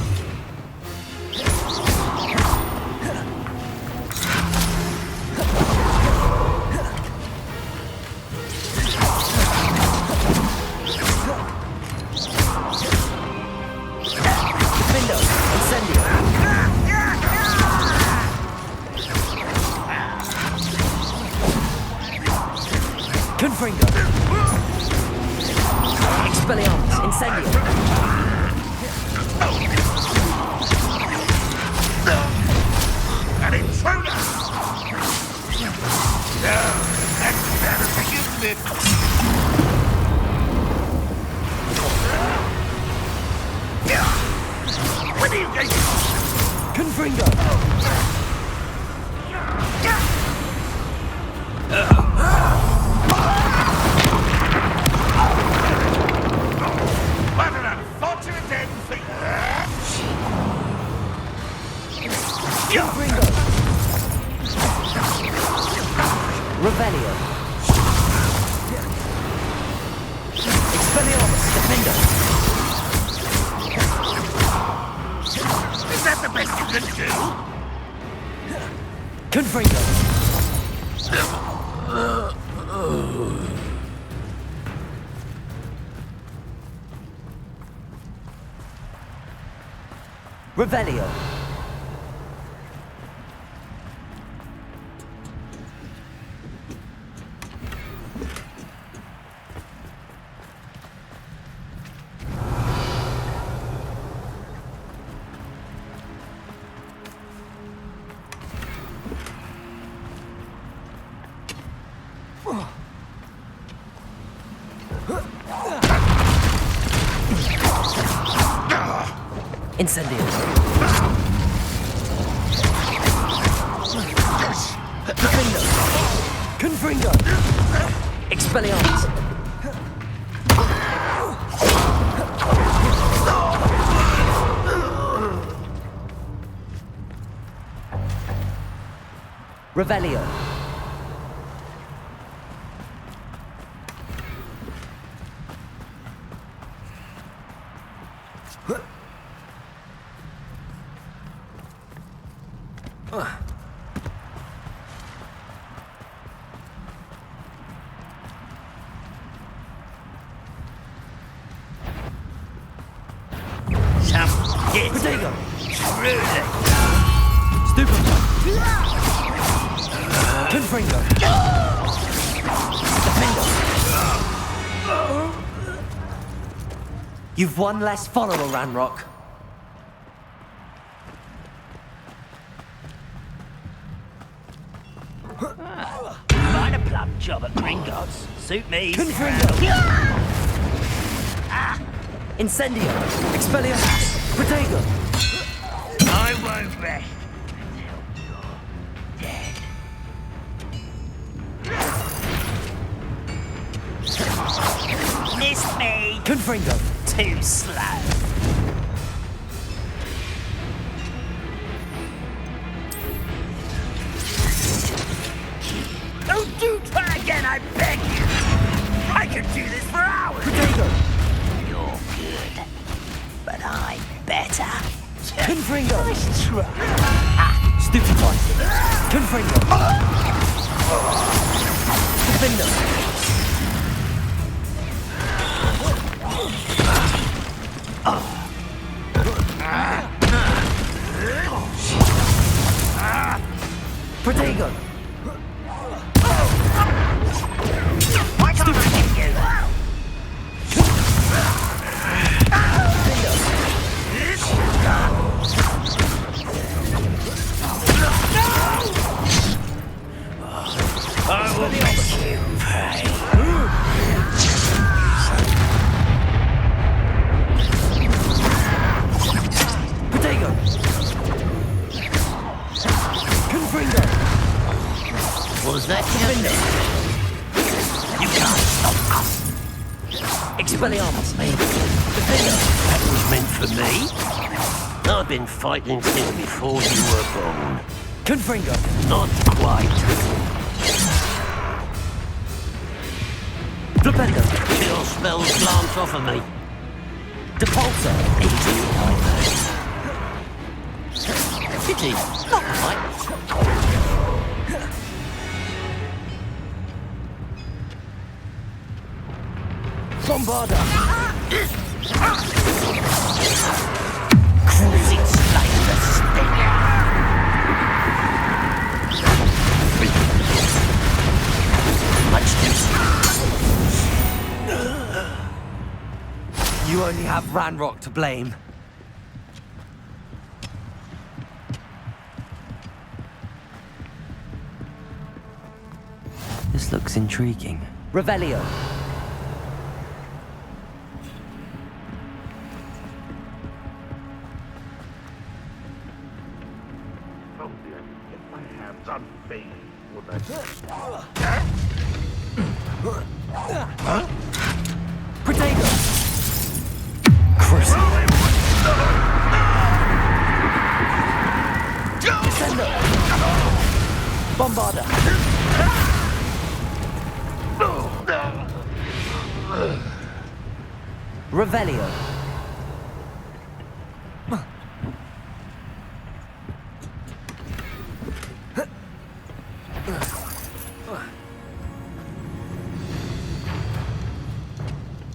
Defendo. Incendio. Confringo. Expelliarmus. Incendio. An intruder! No, that's better for you, Smith. What are you guys? Confringo. What an unfortunate end for Confringo. Revelio. Expelliarmus. Defender. Is that the best you can do? Confringo. Revelio. Incendio. Defender. Confringo. Expelliarmus. Revelio. Protego. Stupid. Confringo. Defender. You've one less follower, Ranrock. Quite a plum job at Gringotts. Suit me. Confringo. Incendio. Expelliarmus. Protego. I won't rest until you're dead. Missed me. Confringo. Too slow. Don't do try again, I beg you. I could do this for hours. Protego. You're good, but I'm better. Confringo. Nice try. Stupefy. Confringo. Defender. Protego. Why can't I hit you? I will make you pay. Expelliarmus. That was meant for me. I've been fighting since before you were born. Confringo. Not quite. Flipendo. Chill spells glance off of me. Depulsor. Pity. Not quite. Bombarder. Cruising slide the stick. Much too slow. You only have Ranrock to blame. This looks intriguing. Revelio. Potato. Chris. Descender. Bombarder. Revelio.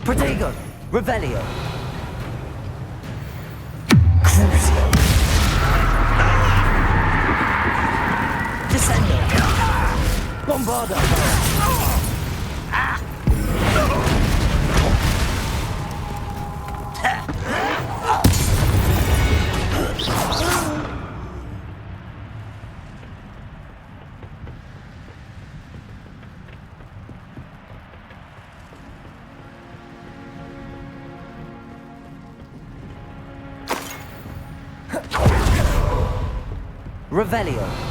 Protego. Revelio. Crucio. Descender. Bombarder. Revelio.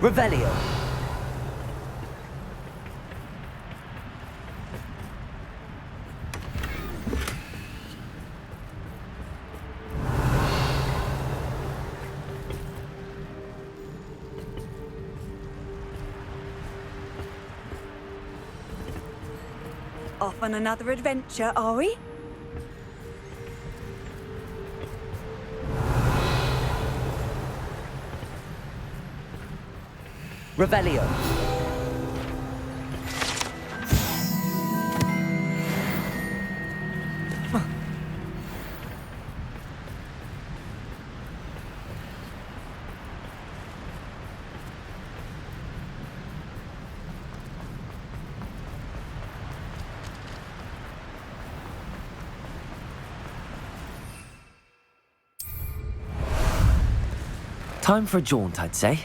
Revelio. Off on another adventure, are we? Revelio. Time for a jaunt, I'd say.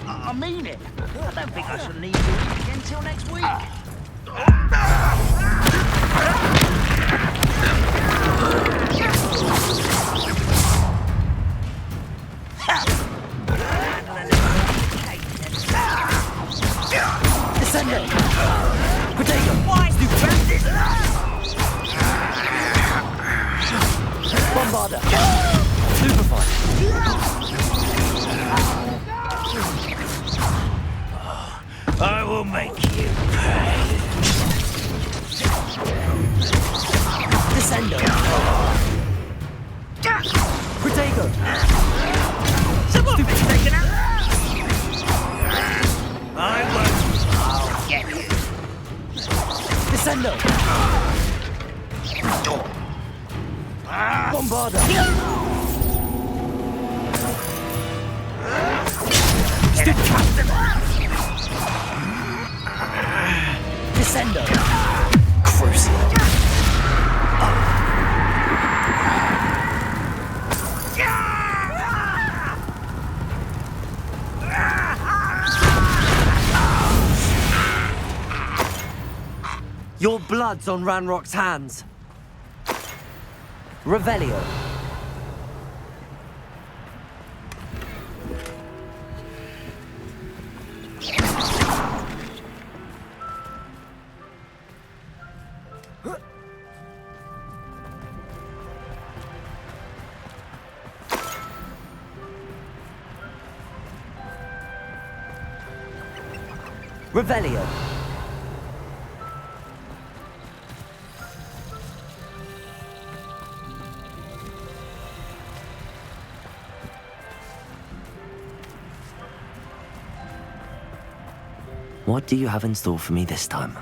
I mean it. I don't think I shall need you again until next week. Descender. Potato. Why is you Descendo. Protego. Someone been taken out. I won't. I'll get you. Descendo. Bombarda. Descendo. Crucial. Your blood's on Ranrock's hands. Revelio. Revelio. What do you have in store for me this time?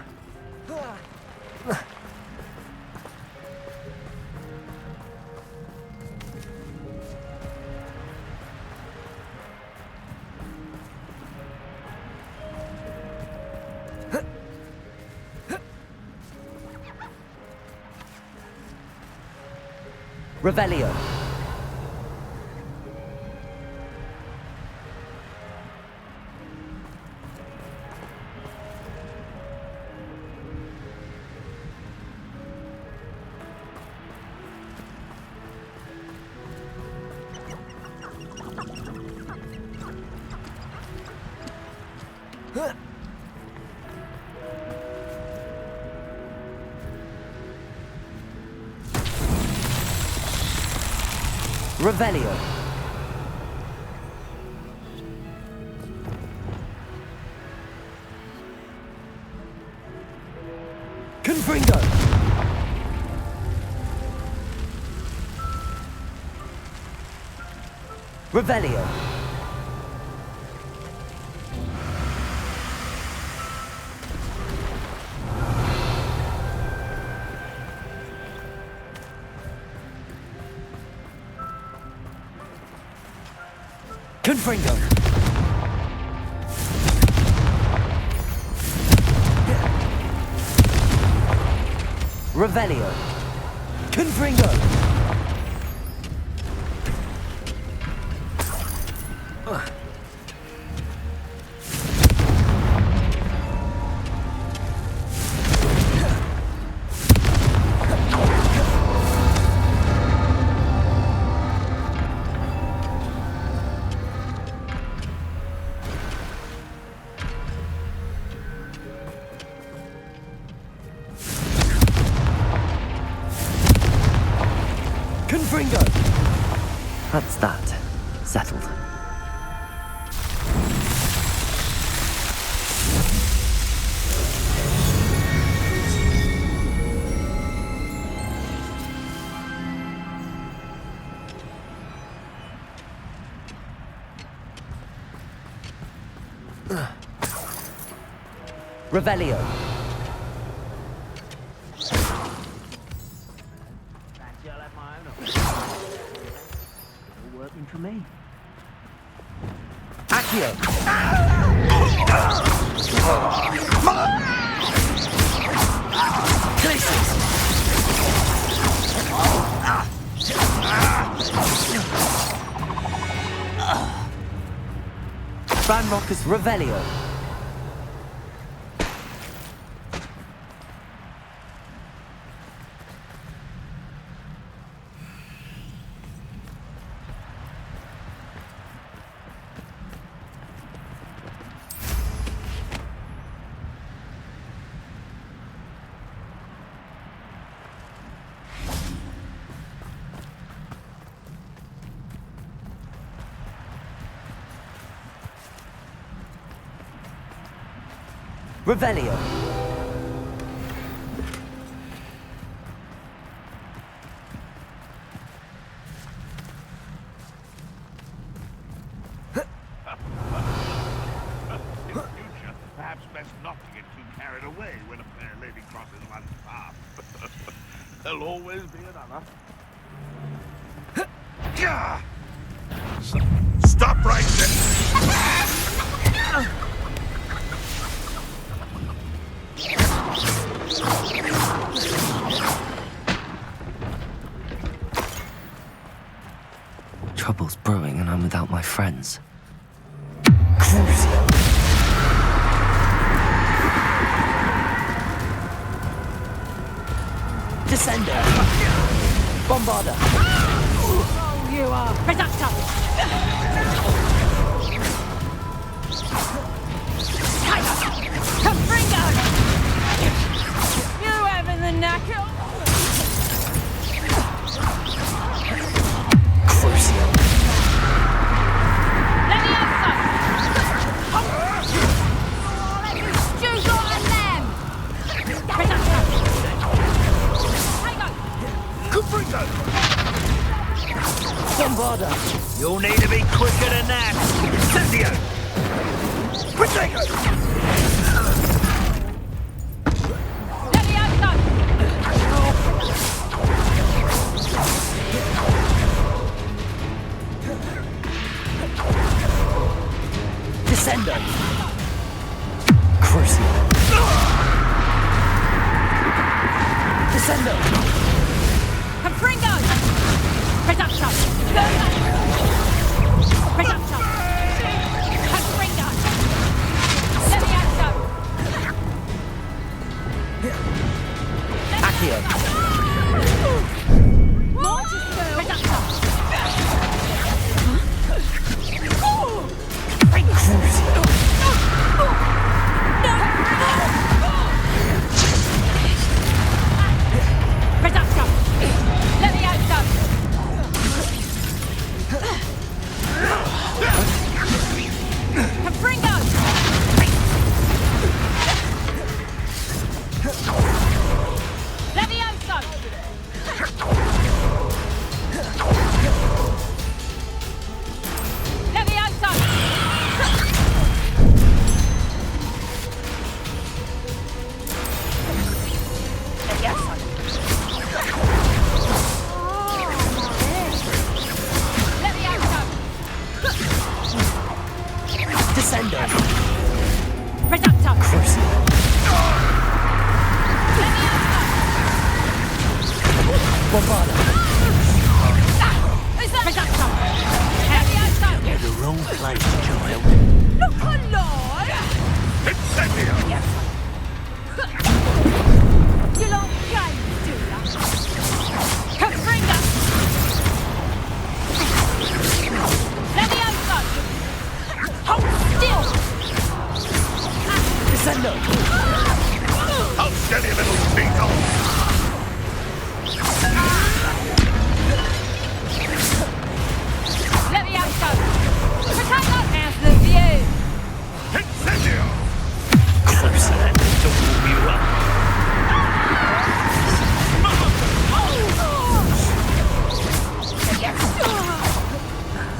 Revelio. Revelio. Confringo. Revelio. Confringo. Revelio. Confringo. Confringo. That's that. Settled. Revelio. Working for me. Accio. Glaciers. Ranrock's Revelio. Revelio. There'll always be another. Stop right there! Trouble's brewing and I'm without my friends. Descender! Bombarder! Oh, you are. Reductor! Confringo! You having the knacker? Crucio! Leviosa! Stew got a lamb! Reductor! Confringo! Bombarder! You'll need to be quicker than that. Incendio! Protego! Leviosa! Descender! Crucio! Descender! Confringo! Reductor! Reductor! Confringo! Leviosa! Accio! Reductor! Reductor! Leviosa! Confringo! Leviosa! Leviosa! Leviosa! Descender! Reductor! Crucio! Bombarder! Reductor! Leviosa! You're in the wrong place, child. Look alive! Incendio! You like games, do ya? Confringo! Leviosa! Hold still! Descender! I'll steady, little beetle! Leviosa! Potato! How's the view? Incendio! Close that to warm you up.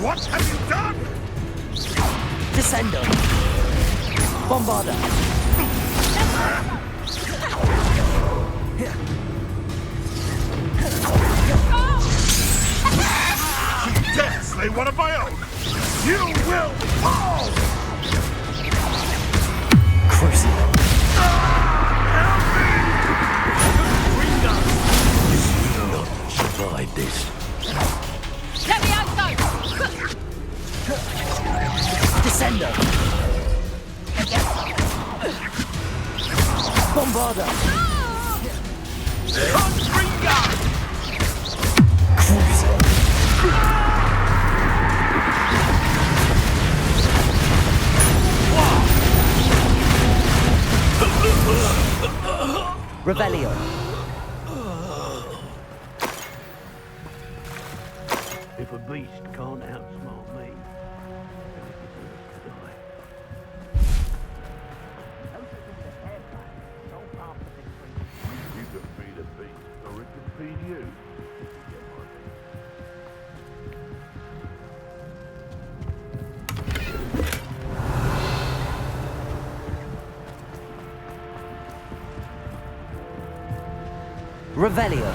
What have you done? Descender! Bombarder! Dare slay one of my own! You will fall! Crucio! Help You will not survive this. Leviosa! Descender! Bombarder! Confringo! Crucio! Revelio! If a beast can't outsmart me, then it deserves to die. You can feed a beast, or it can feed you. Revelio!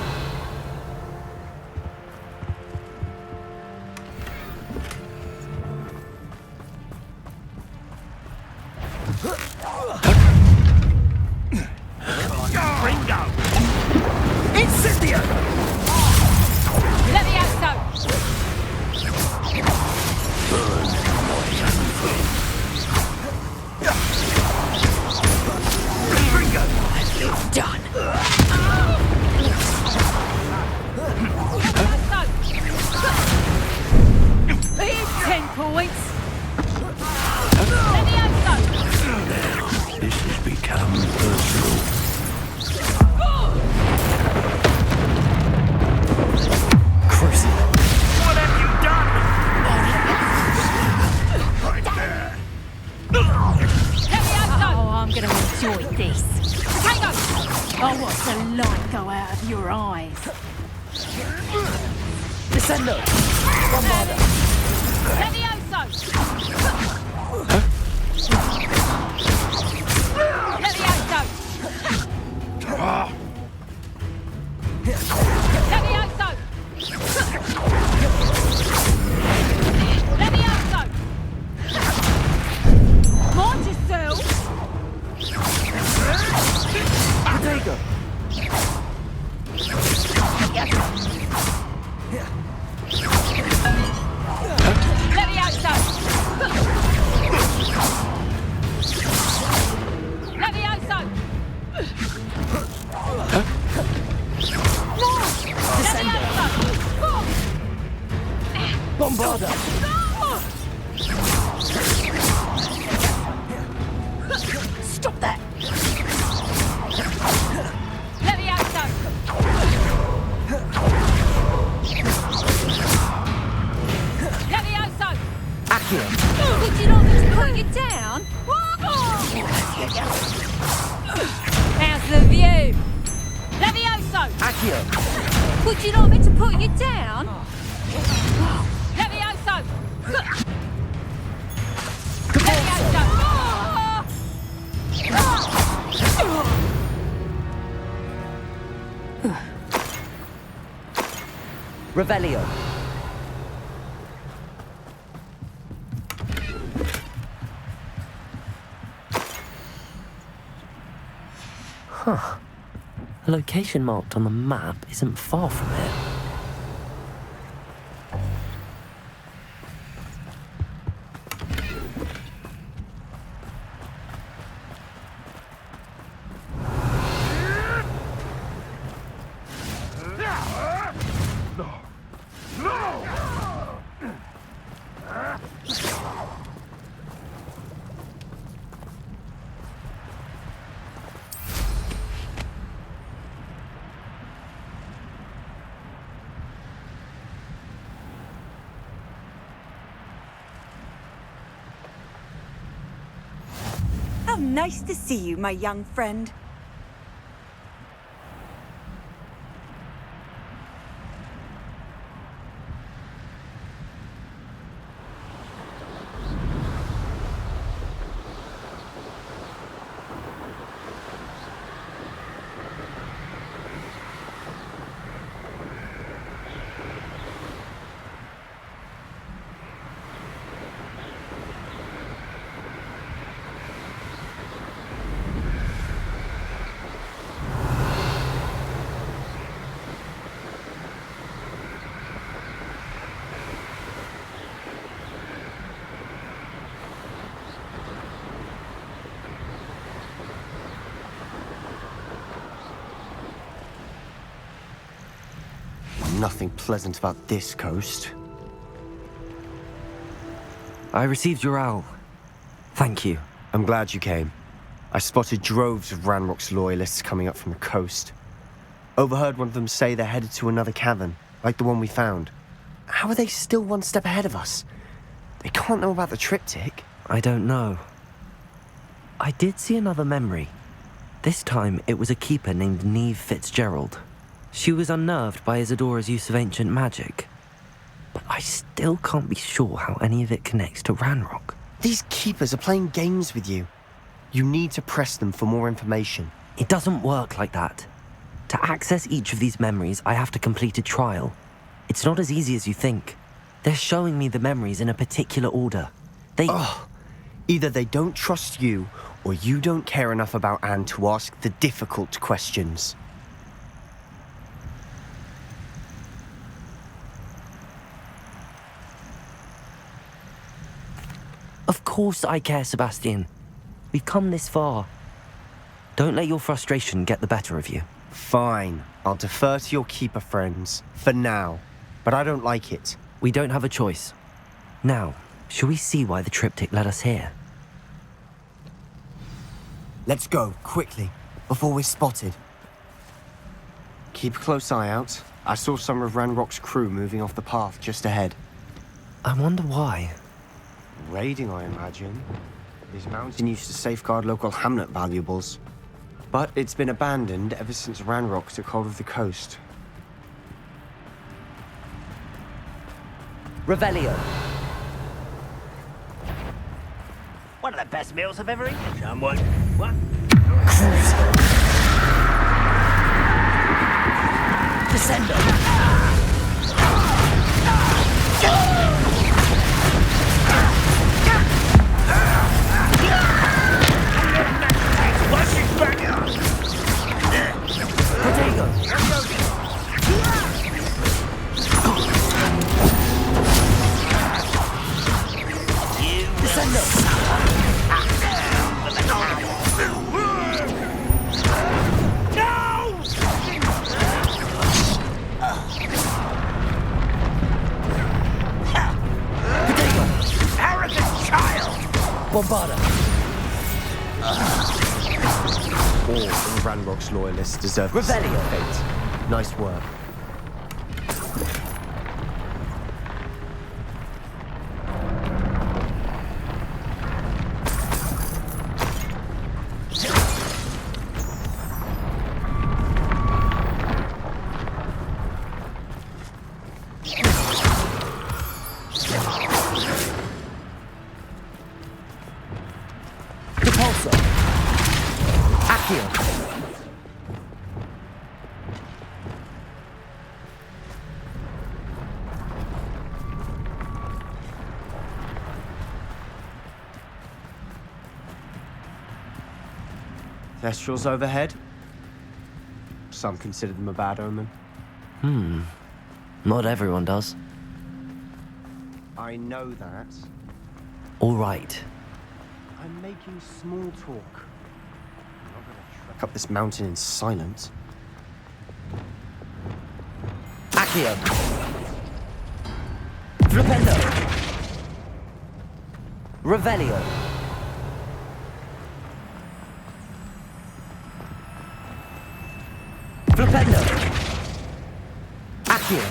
Descendo! Bombarda! Levioso! Levioso! Levioso! Levioso! Mortisil! Potato! Levioso! Levioso! Descendo! Bombarda! Stop that! Levioso! Levioso! Accio! Would you like me to put you down? How's the view? Levioso! Accio! Would you like me to put you down? Levioso! Levioso! Revelio! Huh. The location marked on the map isn't far from here. How nice to see you, my young friend. Nothing pleasant about this coast. I received your owl. Thank you. I'm glad you came. I spotted droves of Ranrock's loyalists coming up from the coast. Overheard one of them say they're headed to another cavern, like the one we found. How are they still one step ahead of us? They can't know about the triptych. I don't know. I did see another memory. This time, it was a keeper named Neve Fitzgerald. She was unnerved by Isadora's use of ancient magic. But I still can't be sure how any of it connects to Ranrock. These keepers are playing games with you. You need to press them for more information. It doesn't work like that. To access each of these memories, I have to complete a trial. It's not as easy as you think. They're showing me the memories in a particular order. Either they don't trust you, or you don't care enough about Anne to ask the difficult questions. Of course I care, Sebastian. We've come this far. Don't let your frustration get the better of you. Fine. I'll defer to your keeper friends, for now. But I don't like it. We don't have a choice. Now, shall we see why the triptych led us here? Let's go, quickly, before we're spotted. Keep a close eye out. I saw some of Ranrock's crew moving off the path just ahead. I wonder why. Raiding, I imagine. This mountain used to safeguard local hamlet valuables. But it's been abandoned ever since Ranrock took hold of the coast. Revelio. One of the best meals I've ever eaten. Someone. What? Descendo. Watch his back. Potato. Descendo. Bombarda. All of Ranrock's loyalists deserve the same Revelio. fate. Nice work. Thestrals overhead. Some consider them a bad omen. Not everyone does. I know that. All right. I'm making small talk. I'm not gonna trek up this mountain in silence. Accio. Flipendo. Revelio. Flipendo. Accio.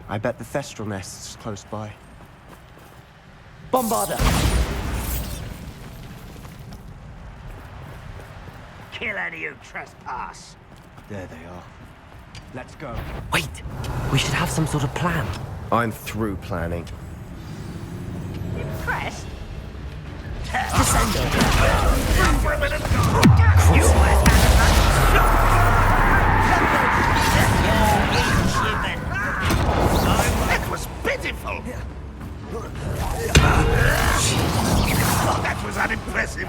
I bet the Thestral nest's close by. Bombarda. Kill any who trespass. There they are. Let's go. Wait, we should have some sort of plan. I'm through planning. Impressed? Descendo. You must That was pitiful. Oh, that was unimpressive.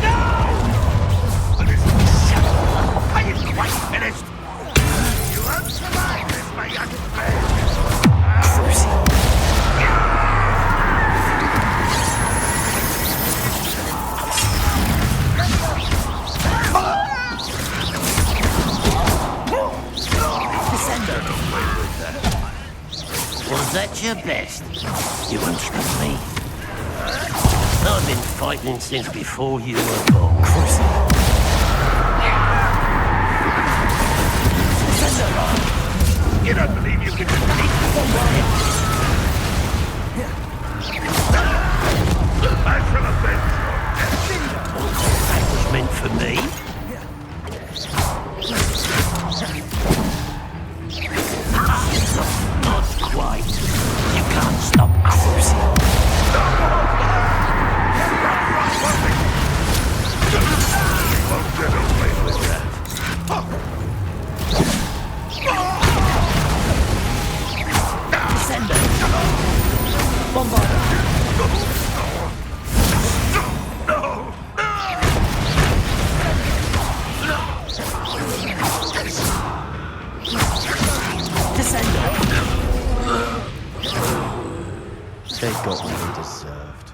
No! Are you quite finished? You won't survive this, my young friend. Was that your best? You won't stop me. I've been fighting since before you were born. You don't believe you can defeat I shall avenge your death. That was meant for me. Not quite. You can't stop others. No! They got what they deserved.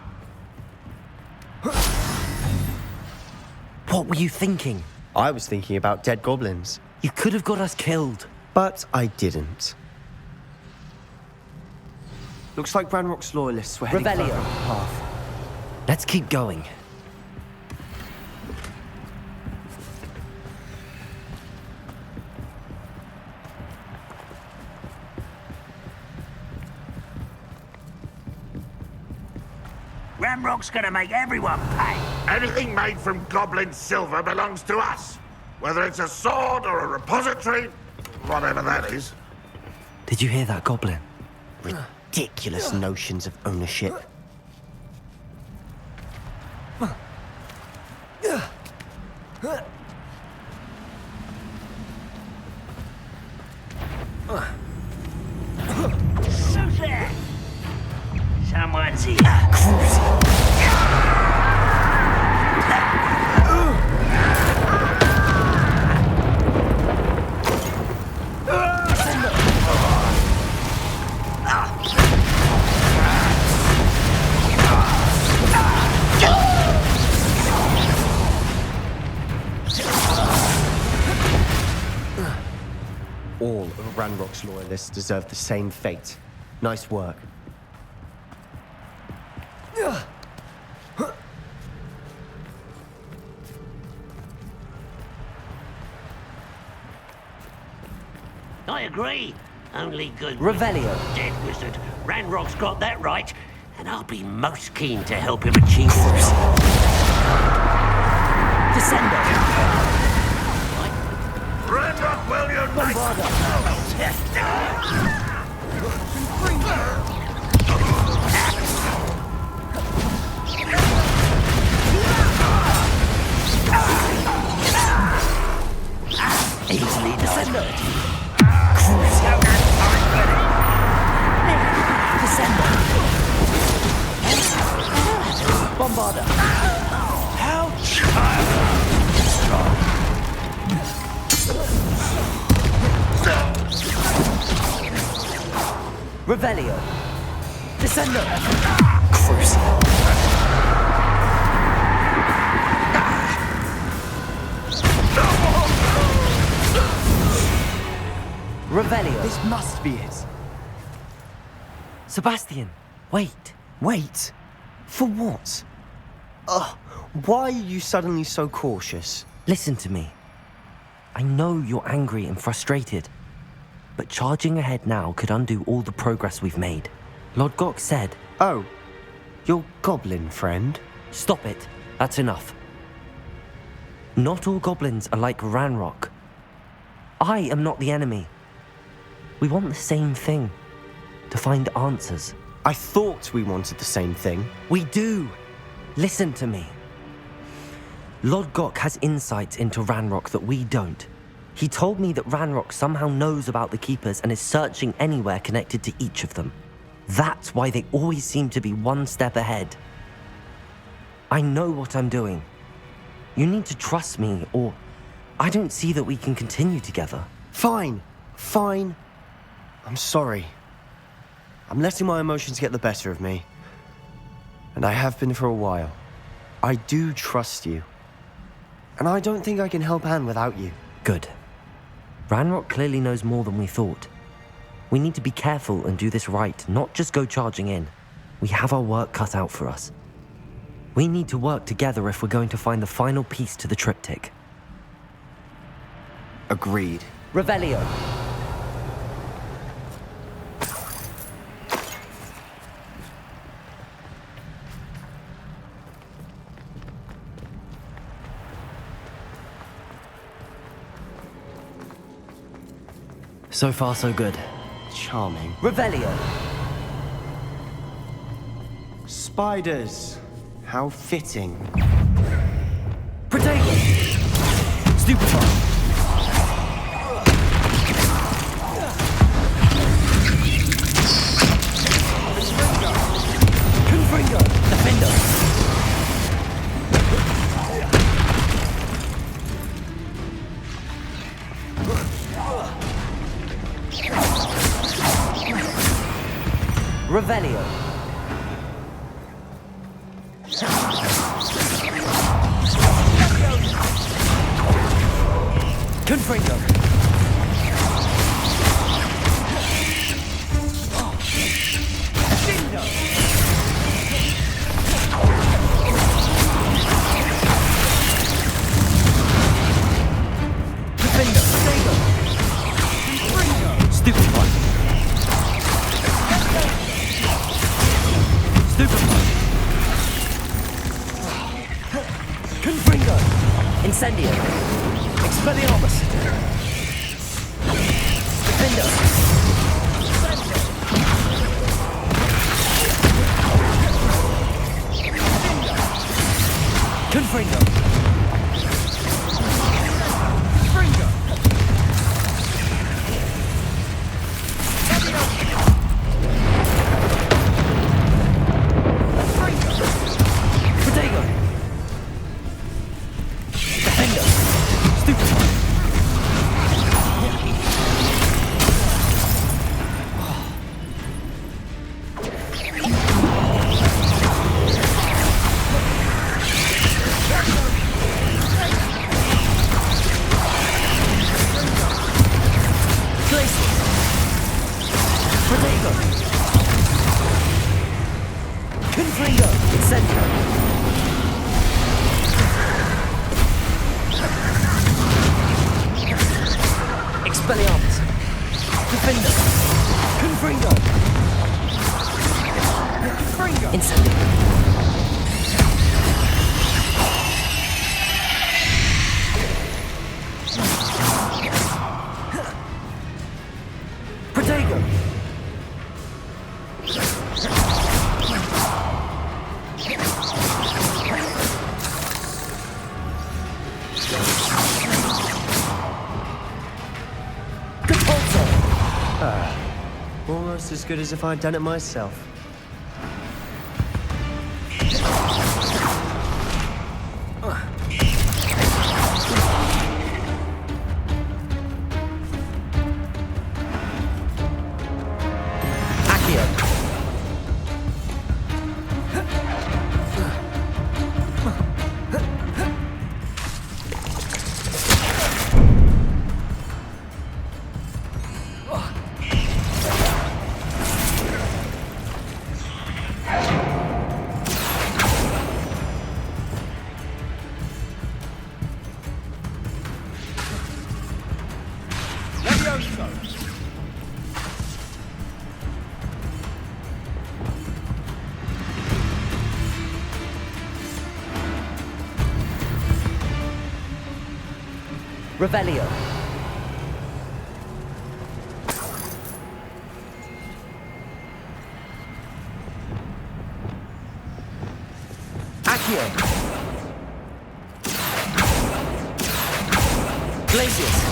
What were you thinking? I was thinking about dead goblins. You could have got us killed. But I didn't. Looks like Ranrock's loyalists were heading Revelio. further up the path. Let's keep going. Ramrock's gonna make everyone pay. Anything made from goblin silver belongs to us. Whether it's a sword or a repository, whatever that is. Did you hear that, Goblin? Ridiculous notions of ownership. Susan! Someone's here. All of Ranrock's loyalists deserve the same fate. Nice work. I agree. Only good. Revelio. Dead wizard. Ranrock's got that right, and I'll be most keen to help him achieve his goal. Descendo. Ranrock will unite! Easily done. Bombarda. How strong. Revelio. Descendo. Revelio. This must be it. Sebastian, wait. Wait. For what? Why are you suddenly so cautious? Listen to me. I know you're angry and frustrated, but charging ahead now could undo all the progress we've made. Lord Gok said... Oh, your goblin friend? Stop it. That's enough. Not all goblins are like Ranrock. I am not the enemy. We want the same thing. To find answers. I thought we wanted the same thing. We do. Listen to me. Lord Gok has insights into Ranrock that we don't. He told me that Ranrock somehow knows about the Keepers and is searching anywhere connected to each of them. That's why they always seem to be one step ahead. I know what I'm doing. You need to trust me, or I don't see that we can continue together. Fine. Fine. I'm sorry. I'm letting my emotions get the better of me. And I have been for a while. I do trust you. And I don't think I can help Anne without you. Good. Ranrock clearly knows more than we thought. We need to be careful and do this right, not just go charging in. We have our work cut out for us. We need to work together if we're going to find the final piece to the triptych. Agreed. Revelio. So far, so good. Charming. Revelio. Spiders. How fitting. Protego! Stupefy! Confringo. Defender. Revelio. Confringo. Incendio. Expelliarmus. Defendo. Confringo. Fringo. Protego. Confringo. Incendio. Expelliarmus. Defendo. Confringo. Confringo. Incendio. Protego. Almost as good as if I'd done it myself. Revelio. Accio. Glacius.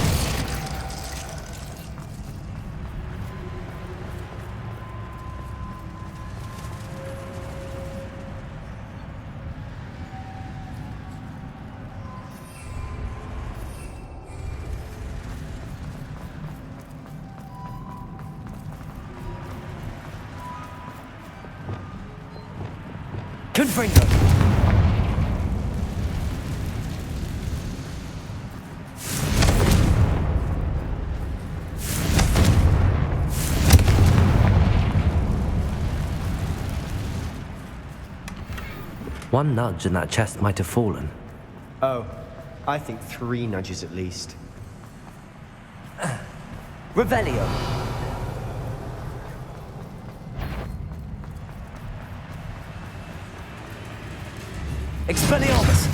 Confringo. One nudge and that chest might have fallen. Oh, I think 3 nudges at least. Revelio. Expelliarmus.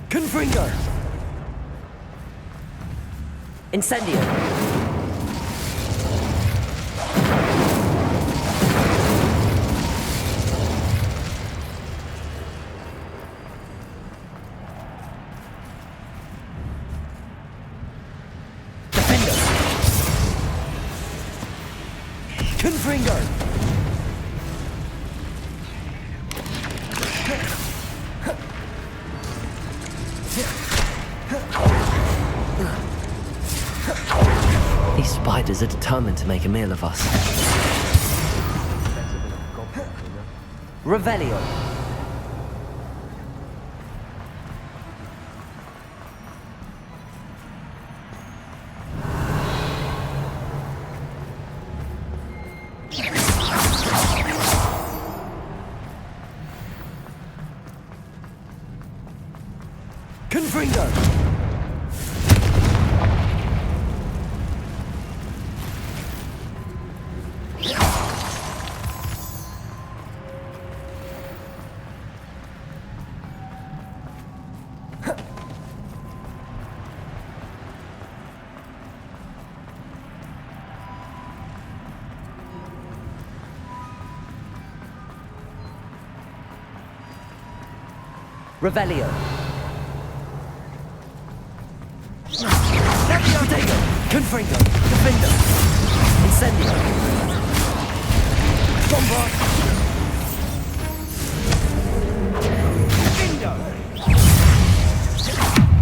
Confringo. Incendio. Defendo. Confringo. These spiders are determined to make a meal of us. Revelio. Confringo. Revelio. Potato. Confringo. Defender. Incendio. Bombard. Defendo.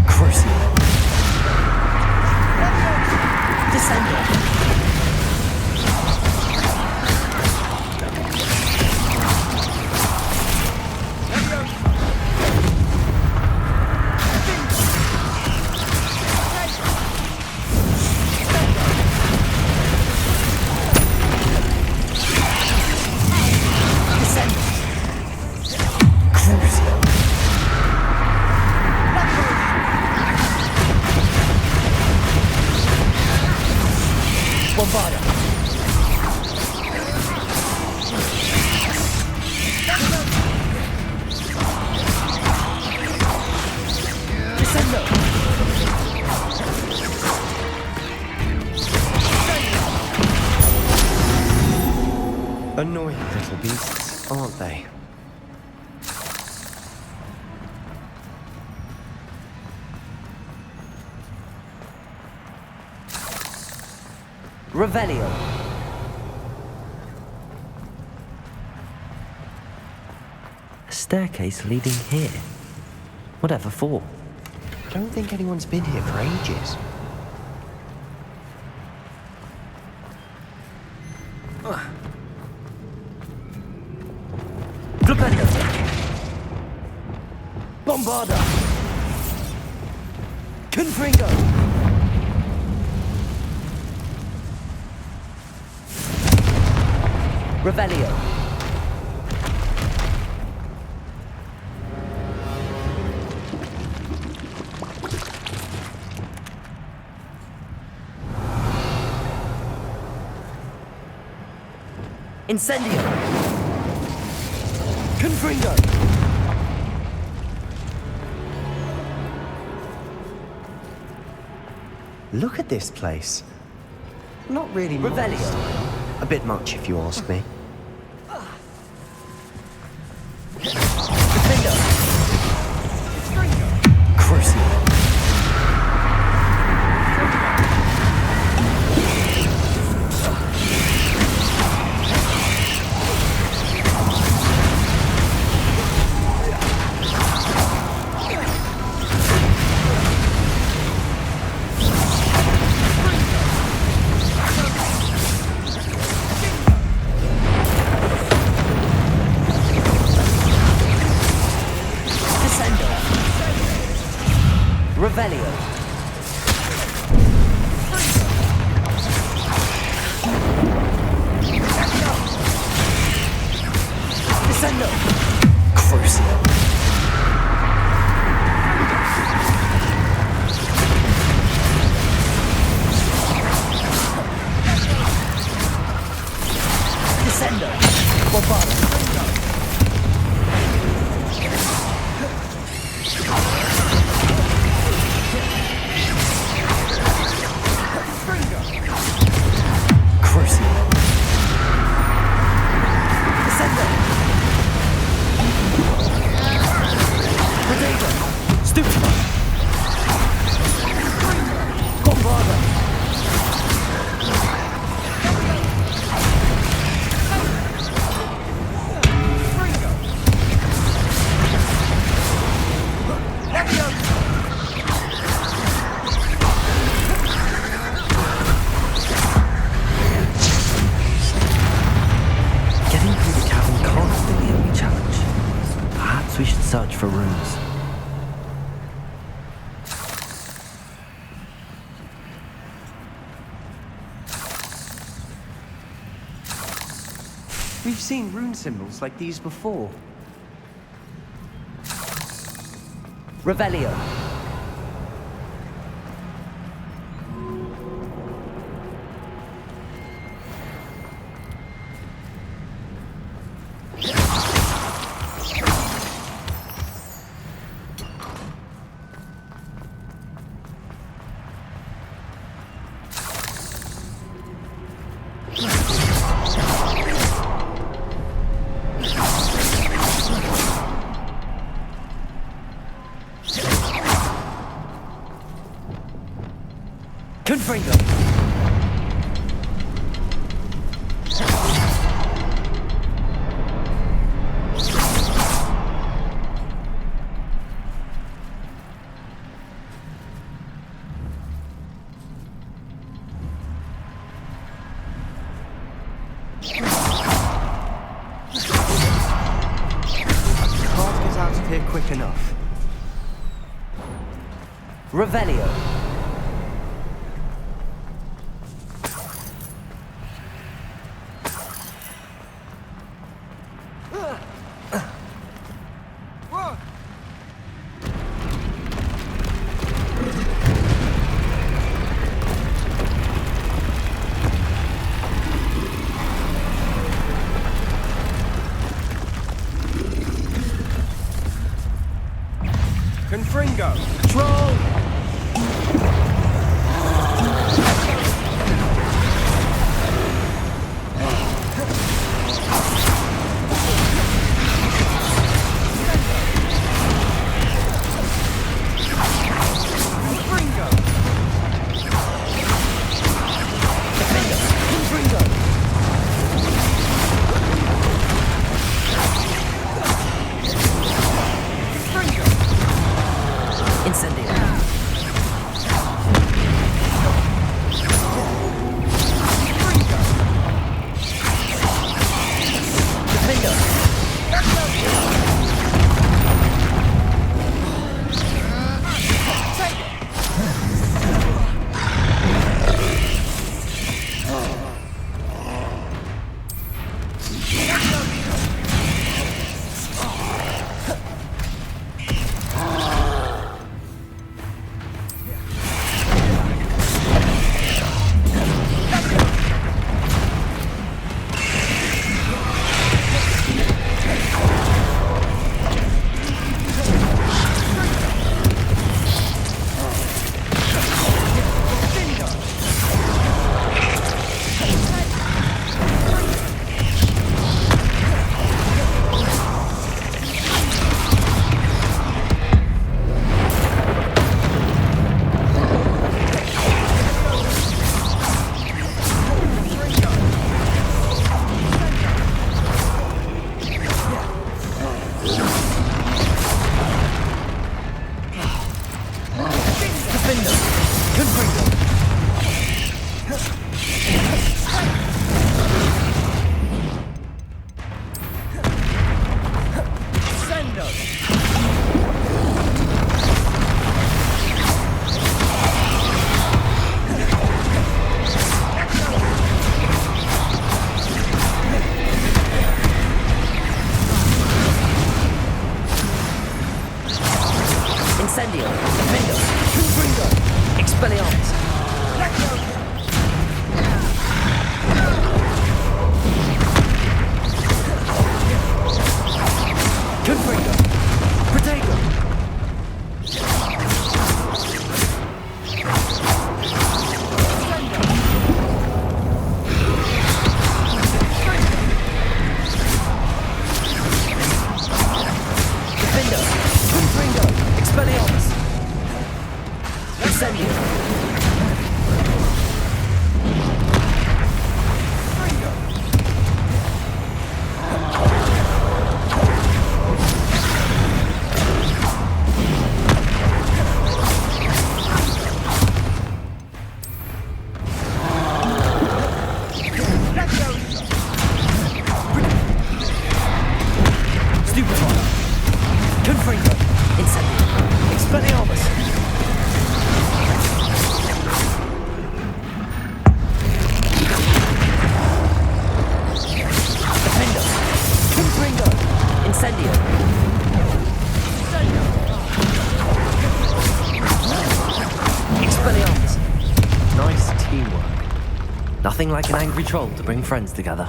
Crucio. Descendo. Bombarda. Descendo. Annoying little beasts, aren't they? Revelio. A staircase leading here. Whatever for? I don't think anyone's been here for ages. Flipendo. Bombarda. Confringo. Revelio. Incendio. Confringo. Look at this place. Not really Revelio. modest. A bit much, if you ask me. Defendo. Crucio. Revelio. Descendo. Crucio. Descendo. Bombarda. Crucio. Descendo. Potato. Stupefy. Bombarda. for runes. We've seen rune symbols like these before. Revelio. Confringo. Can't get out of here quick enough. Revelio. Confringo! Troll! Incendio, Defendo, Confringo, Expelliarmus. Confringo, Protego. Defendo, Confringo, Expelliarmus. Incendio. Nothing like an angry troll to bring friends together.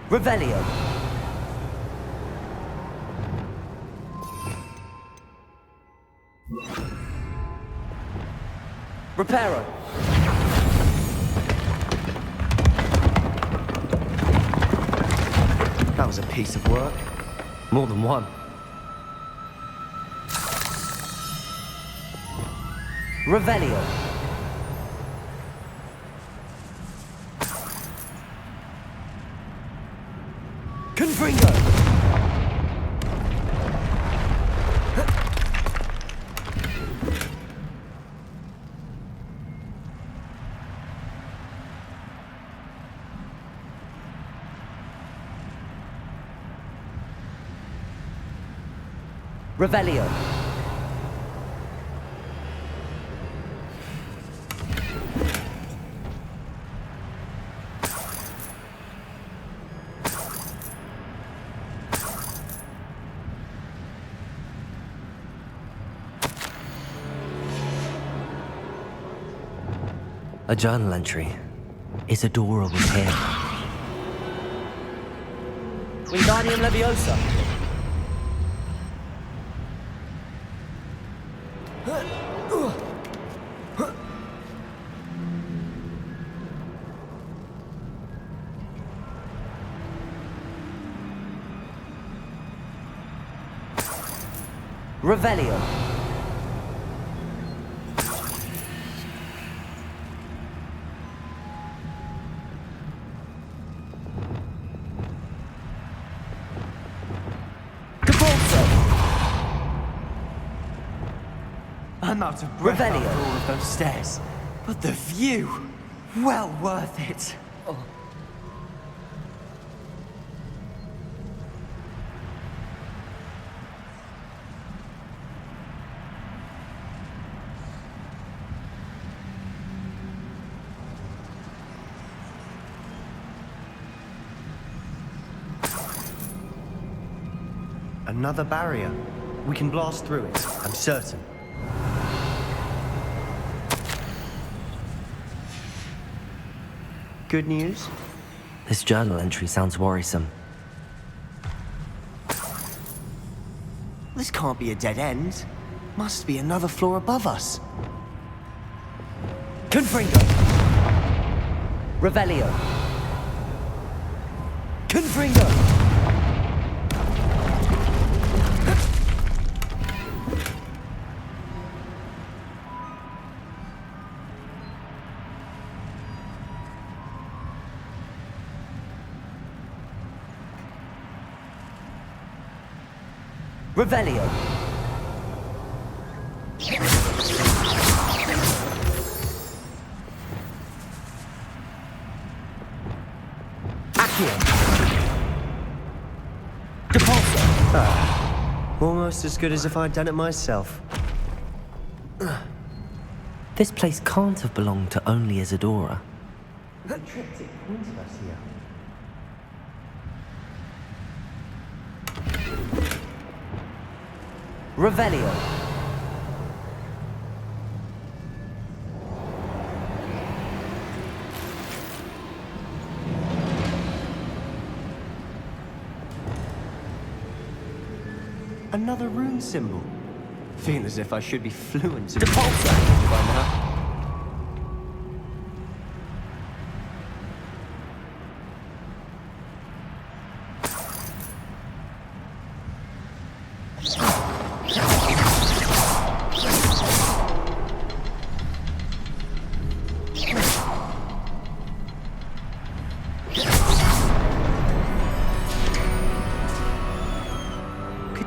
Revelio. Reparo. That was a piece of work. More than one. Revelio. Confringo. Revelio. A journal entry. Isadora was here. Wingardium Leviosa. Revelio. I'm out of breath Revelio. after all of those stairs. But the view, well worth it. Another barrier. We can blast through it, I'm certain. Good news? This journal entry sounds worrisome. This can't be a dead end. Must be another floor above us. Confringo. Revelio. Confringo. Revelio. Accio. Depulso. Almost as good as if I'd done it myself. This place can't have belonged to only Isadora. The triptych pointed us here. Revelio. Another rune symbol. Feel as if I should be fluent in Depulso by now.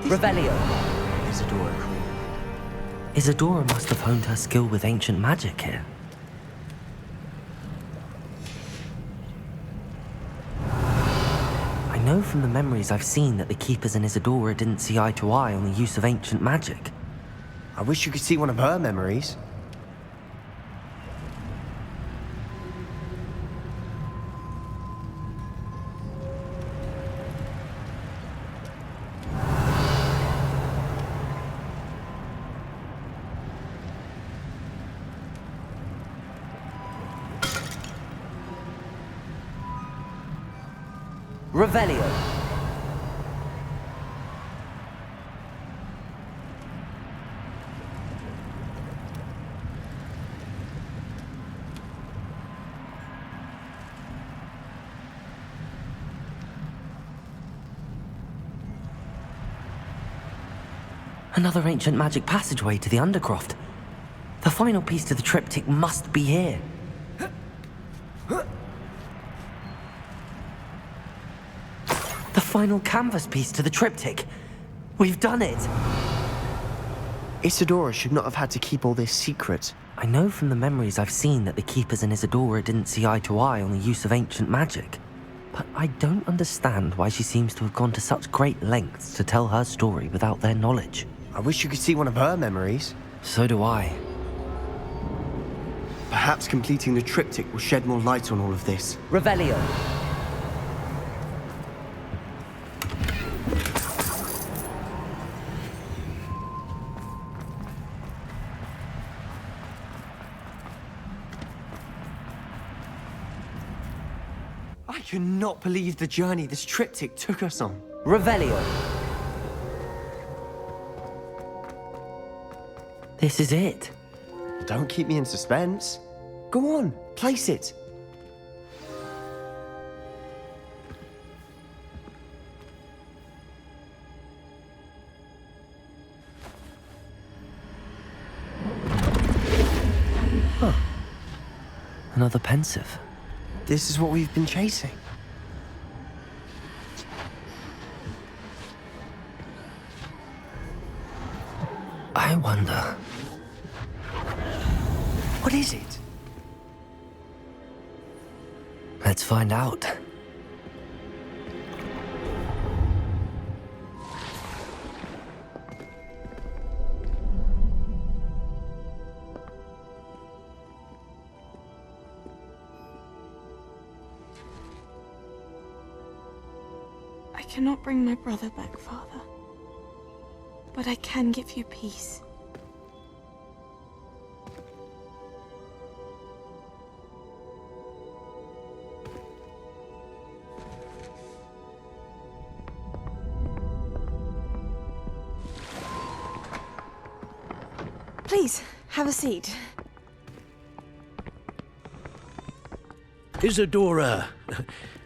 Revelio. Isadora. Isadora must have honed her skill with ancient magic here. I know from the memories I've seen that the Keepers and Isadora didn't see eye to eye on the use of ancient magic. I wish you could see one of her memories. Revelio. Another ancient magic passageway to the Undercroft. The final piece to the triptych must be here. The final canvas piece to the triptych. We've done it! Isadora should not have had to keep all this secret. I know from the memories I've seen that the Keepers and Isadora didn't see eye to eye on the use of ancient magic. But I don't understand why she seems to have gone to such great lengths to tell her story without their knowledge. I wish you could see one of her memories. So do I. Perhaps completing the triptych will shed more light on all of this. Revelio. I cannot believe the journey this triptych took us on. Revelio. This is it. Don't keep me in suspense. Go on, place it. Huh. Another pensive. This is what we've been chasing. I wonder... What is it? Let's find out. I cannot bring my brother back, Father. But I can give you peace. Please, have a seat. Isadora,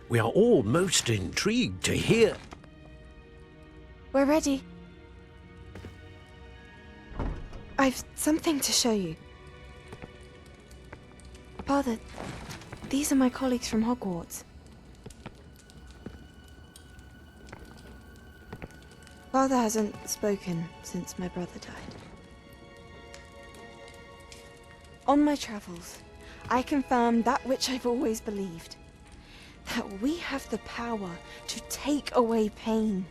we are all most intrigued to hear. We're ready. I've something to show you. Father, these are my colleagues from Hogwarts. Father hasn't spoken since my brother died. On my travels, I confirmed that which I've always believed. That we have the power to take away pain.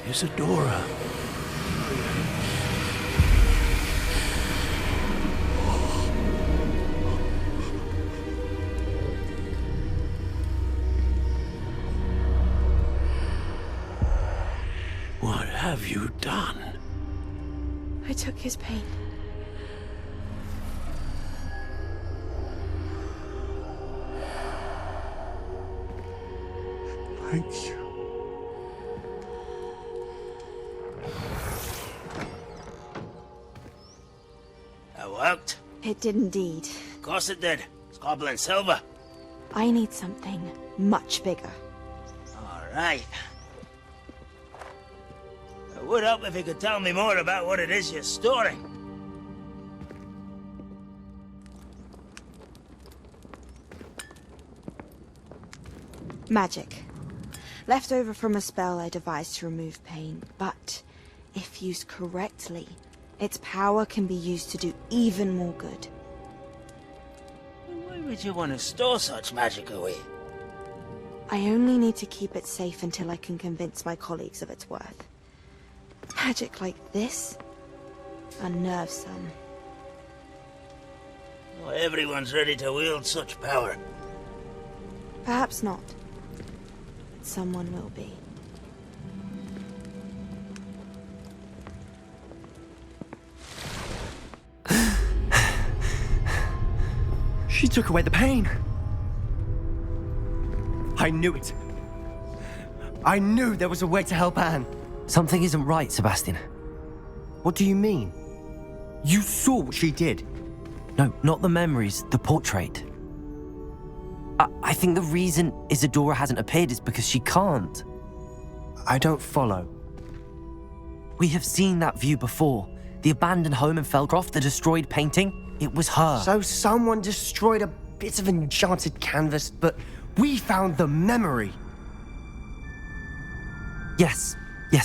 Isadora. What have you done? I took his pain. Thank you. That worked? It did indeed. Of course it did. It's goblin silver. I need something much bigger. All right. It would help if you could tell me more about what it is you're storing. Magic. Left over from a spell I devised to remove pain, but if used correctly, its power can be used to do even more good. Why would you want to store such magic away? I only need to keep it safe until I can convince my colleagues of its worth. Magic like this unnerves some. Not everyone's ready to wield such power. Perhaps not. But someone will be. took away the pain. I knew it. I knew there was a way to help Anne. Something isn't right, Sebastian. What do you mean? You saw what she did. No, not the memories, the portrait. I think the reason Isadora hasn't appeared is because she can't. I don't follow. We have seen that view before. The abandoned home in Feldcroft, the destroyed painting, it was her. So someone destroyed a bit of enchanted canvas, but we found the memory. Yes,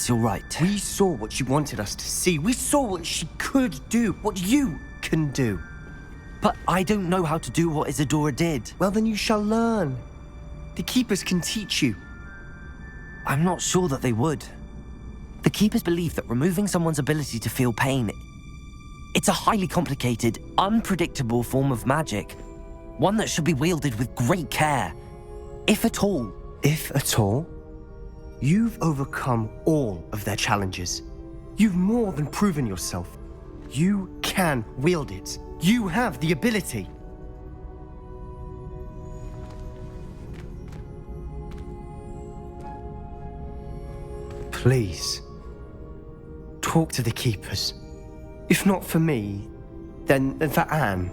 you're right. We saw what she wanted us to see. We saw what she could do, what you can do. But I don't know how to do what Isadora did. Well, then you shall learn. The Keepers can teach you. I'm not sure that they would. The Keepers believe that removing someone's ability to feel pain, it's a highly complicated, unpredictable form of magic. One that should be wielded with great care. If at all. If at all? You've overcome all of their challenges. You've more than proven yourself. You can wield it. You have the ability. Please, talk to the Keepers. If not for me, then for Anne.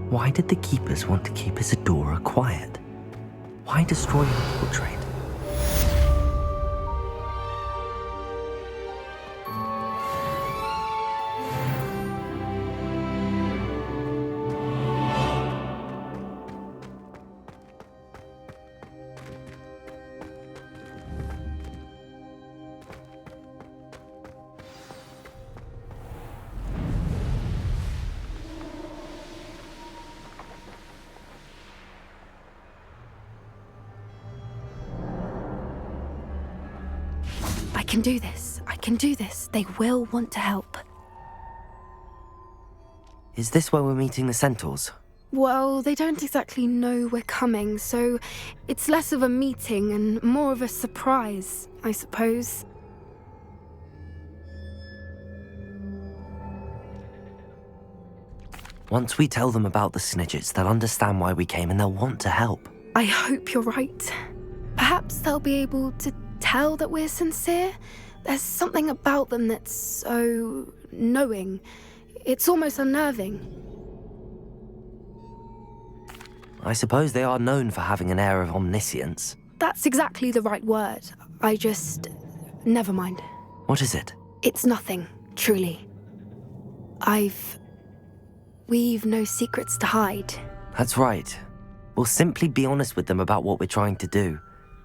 Why did the Keepers want to keep Isadora quiet? Why destroy her portrait? I can do this. I can do this. They will want to help. Is this where we're meeting the Centaurs? Well, they don't exactly know we're coming, so it's less of a meeting and more of a surprise, I suppose. Once we tell them about the Snidgets, they'll understand why we came and they'll want to help. I hope you're right. Perhaps they'll be able to tell that we're sincere. There's something about them that's so knowing. It's almost unnerving. I suppose they are known for having an air of omniscience. That's exactly the right word. Never mind. What is it? It's nothing, truly. We've no secrets to hide. That's right. We'll simply be honest with them about what we're trying to do.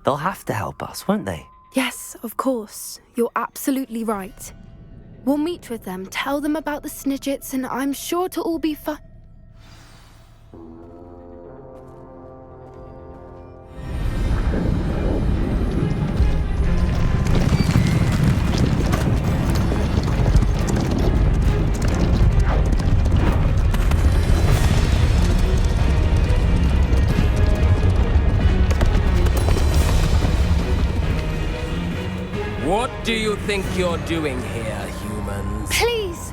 They'll have to help us, won't they? Yes, of course. You're absolutely right. We'll meet with them, tell them about the Snidgets, and I'm sure to all be fine. What do you think you're doing here, humans? Please!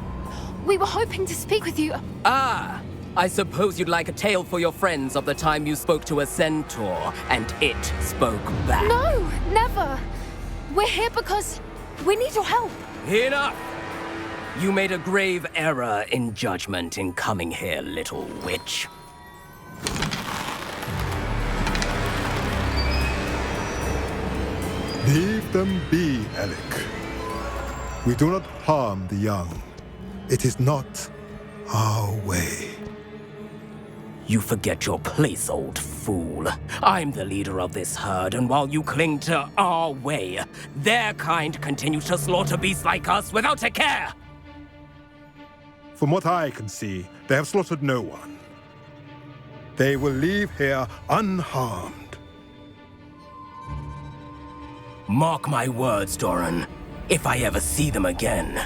We were hoping to speak with you. Ah! I suppose you'd like a tale for your friends of the time you spoke to a centaur, and it spoke back. No, never! We're here because we need your help. Enough! You made a grave error in judgment in coming here, little witch. Leave them be, Alec. We do not harm the young. It is not our way. You forget your place, old fool. I'm the leader of this herd, and while you cling to our way, their kind continues to slaughter beasts like us without a care! From what I can see, they have slaughtered no one. They will leave here unharmed. Mark my words, Doran. If I ever see them again,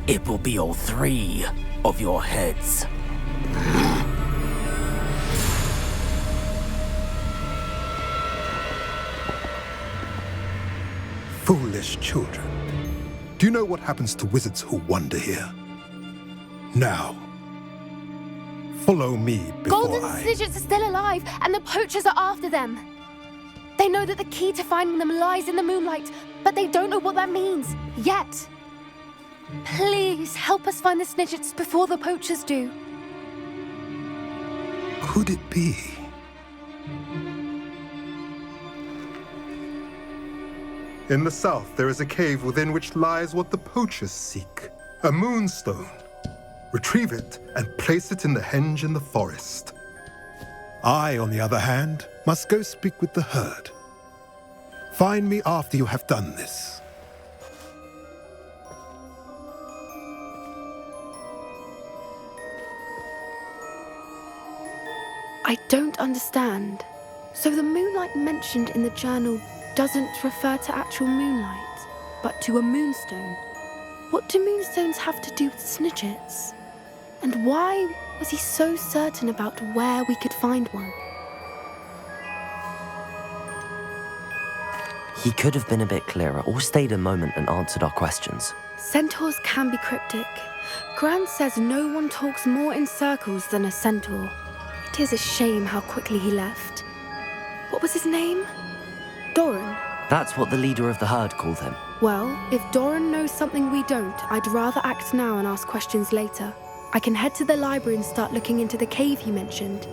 it will be all 3 of your heads. foolish children. Do you know what happens to wizards who wander here? Now, follow me before Golden Snidgets are still alive, and the poachers are after them. They know that the key to finding them lies in the moonlight, but they don't know what that means, yet. Please, help us find the Snidgets before the poachers do. Could it be? In the south, there is a cave within which lies what the poachers seek. A moonstone. Retrieve it and place it in the henge in the forest. I, on the other hand, must go speak with the herd. Find me after you have done this. I don't understand. So the moonlight mentioned in the journal doesn't refer to actual moonlight, but to a moonstone. What do moonstones have to do with Snidgets? And why was he so certain about where we could find one? He could have been a bit clearer or stayed a moment and answered our questions. Centaurs can be cryptic. Gran says no one talks more in circles than a centaur. It is a shame how quickly he left. What was his name? Doran? That's what the leader of the herd called him. Well, if Doran knows something we don't, I'd rather act now and ask questions later. I can head to the library and start looking into the cave he mentioned.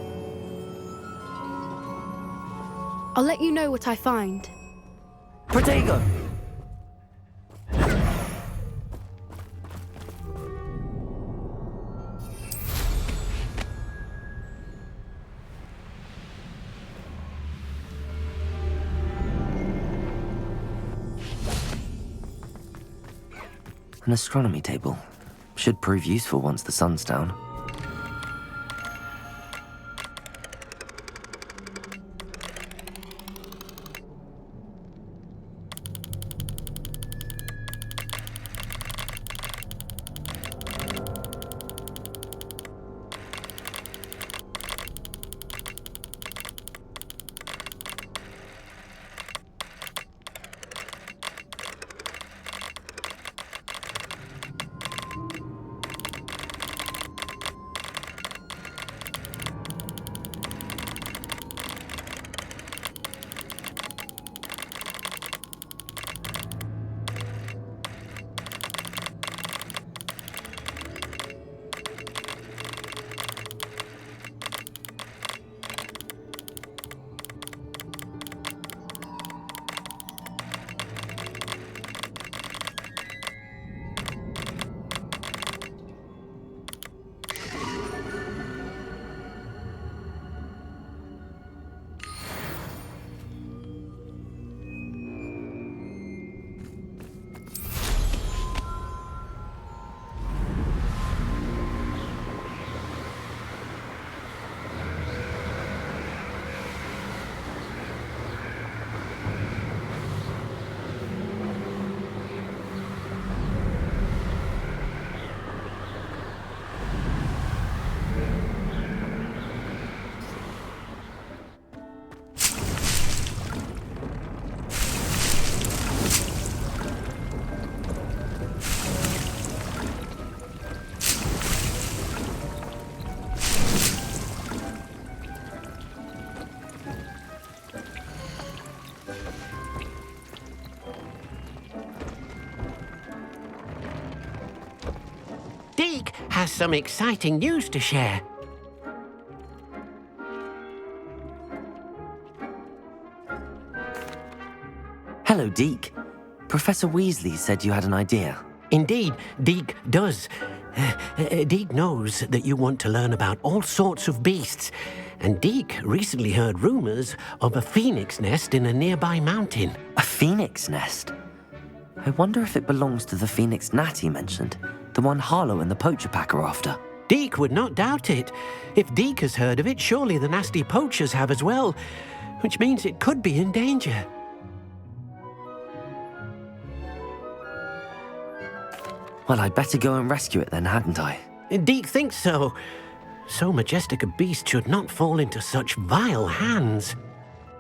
I'll let you know what I find. Protego! An astronomy table. Should prove useful once the sun's down. Deke has some exciting news to share. Hello, Deke. Professor Weasley said you had an idea. Indeed, Deke does. Deke knows that you want to learn about all sorts of beasts, and Deke recently heard rumors of a phoenix nest in a nearby mountain. A phoenix nest? I wonder if it belongs to the phoenix gnat he mentioned, the one Harlow and the poacher pack are after. Deke would not doubt it. If Deke has heard of it, surely the nasty poachers have as well, which means it could be in danger. Well, I'd better go and rescue it then, hadn't I? Deke thinks so. So majestic a beast should not fall into such vile hands.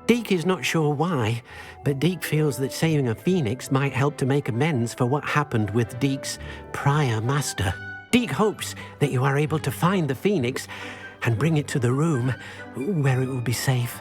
Deke is not sure why, but Deke feels that saving a phoenix might help to make amends for what happened with Deke's prior master. Deke hopes that you are able to find the phoenix and bring it to the room where it will be safe.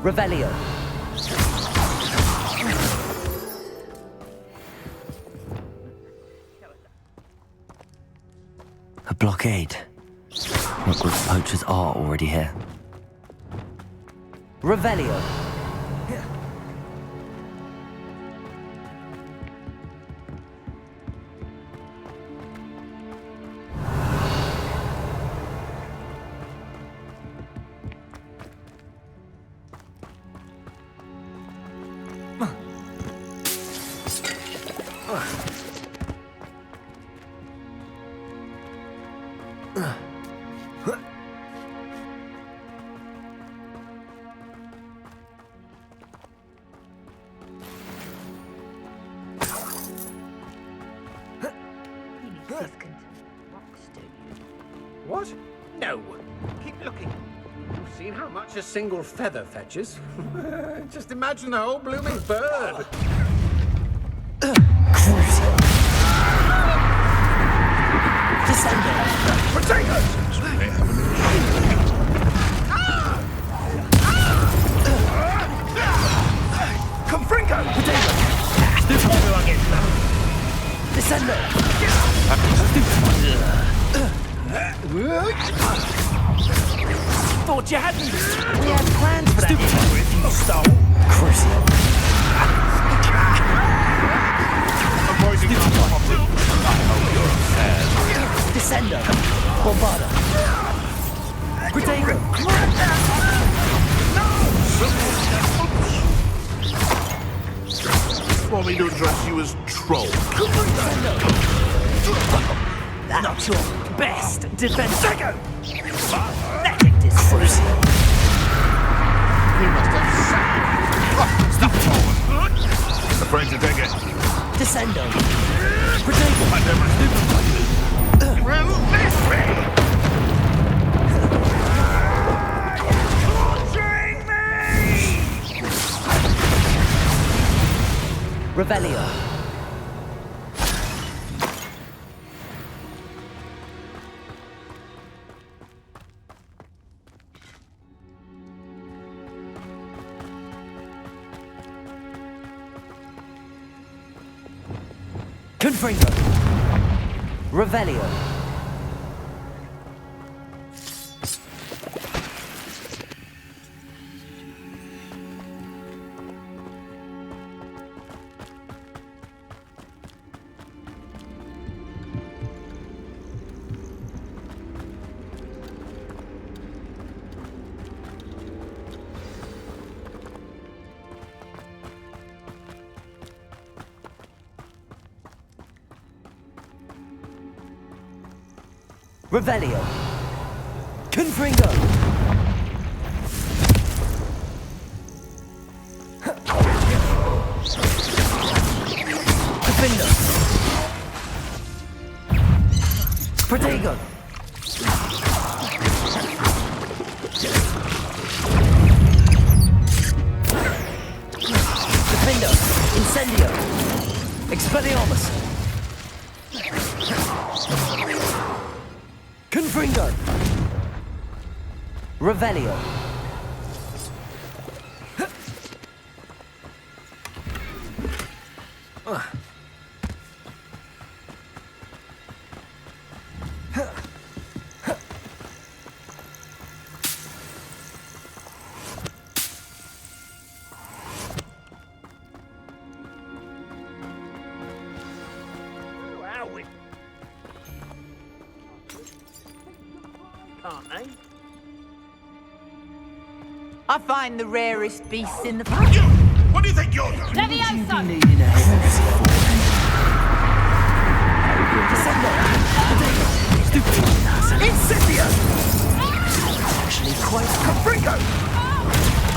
Revelio. A blockade. Look, the poachers are already here. Revelio. What? No. Keep looking. You've seen how much a single feather fetches. Just imagine the whole blooming bird. Confringo! Descendo! Thought you hadn't. We had plans for that. If you stole. Crucial. Avoiding our property. I hope you're upstairs. Descendo. Bombarda. Protego. Want me to address you as troll? Not your best defense. Pathetic disgrace. He must have sat. Stop forward. Afraid to take it. Descendo. Protego. I never Well, this way. Torturing me! Revelio. Confringo. Revelio. Revelio. Confringo. Defender. Protego. Defender. Incendio. Expelliarmus. Confringo. Revelio. aren't they? I find the rarest beasts in the... What do you think you're doing? Levioso! Incendio! Actually, quite Caprico!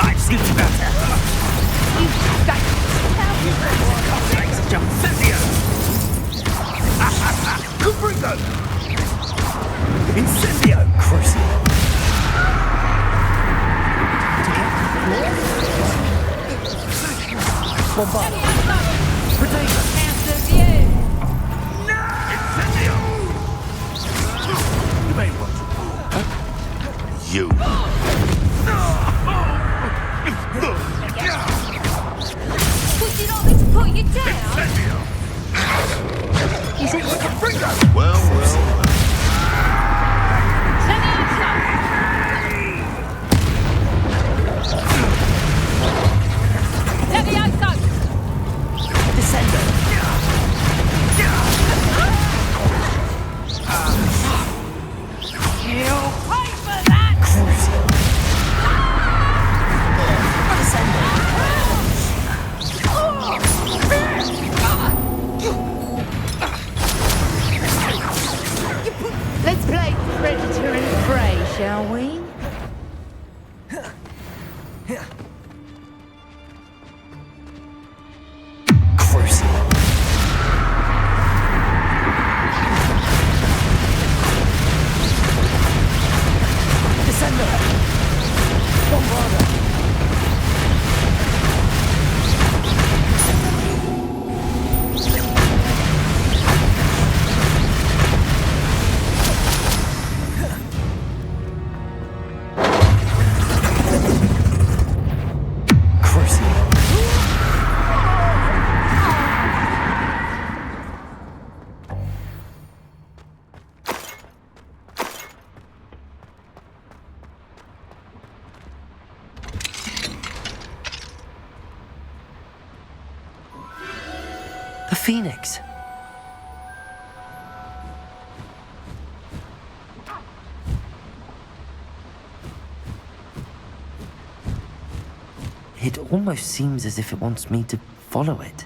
I've seen better! Incendio! Caprico! Incendio! Crucible! Bombard! Potato! Incendio! You may want to You. Would you like me to put you down? Is it like a bringer? Well. Levioso! Descendo! You'll pay for that! Let's play predator and prey, shall we? The Phoenix. It almost seems as if it wants me to follow it.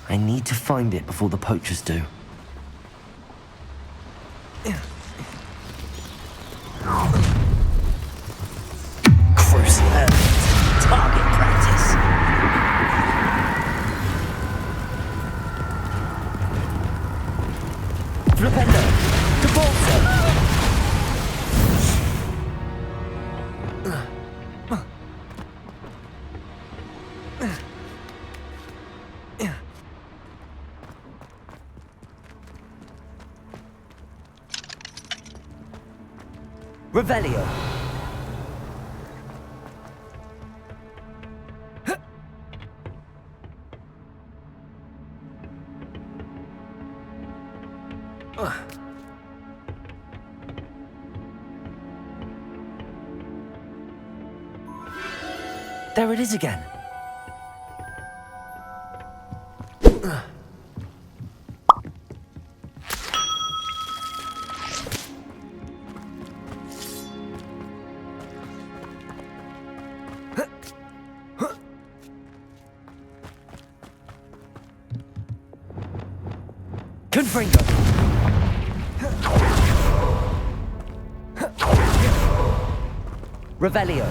I need to find it before the poachers do. Target practice. Flipendo. Cabalzo. Revelio. There it is again. Confringo. Revelio.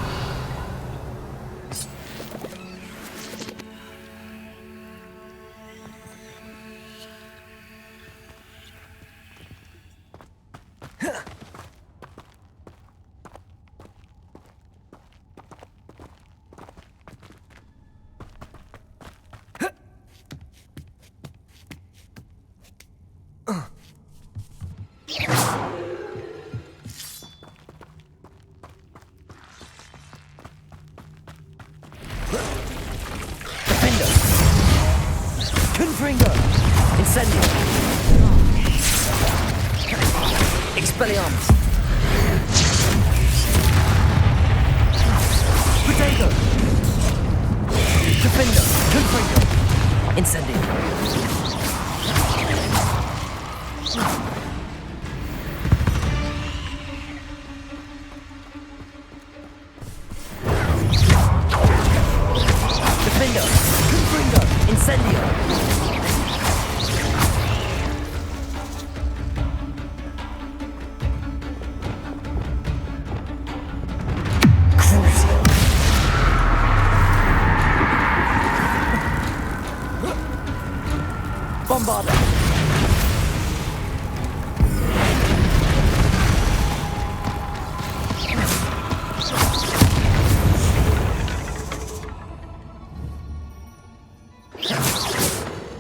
Confringo! Incendio! Expelliarmus! Potato! Confringo! Confringo! Incendio! Incendio! Crucio! Bombarda!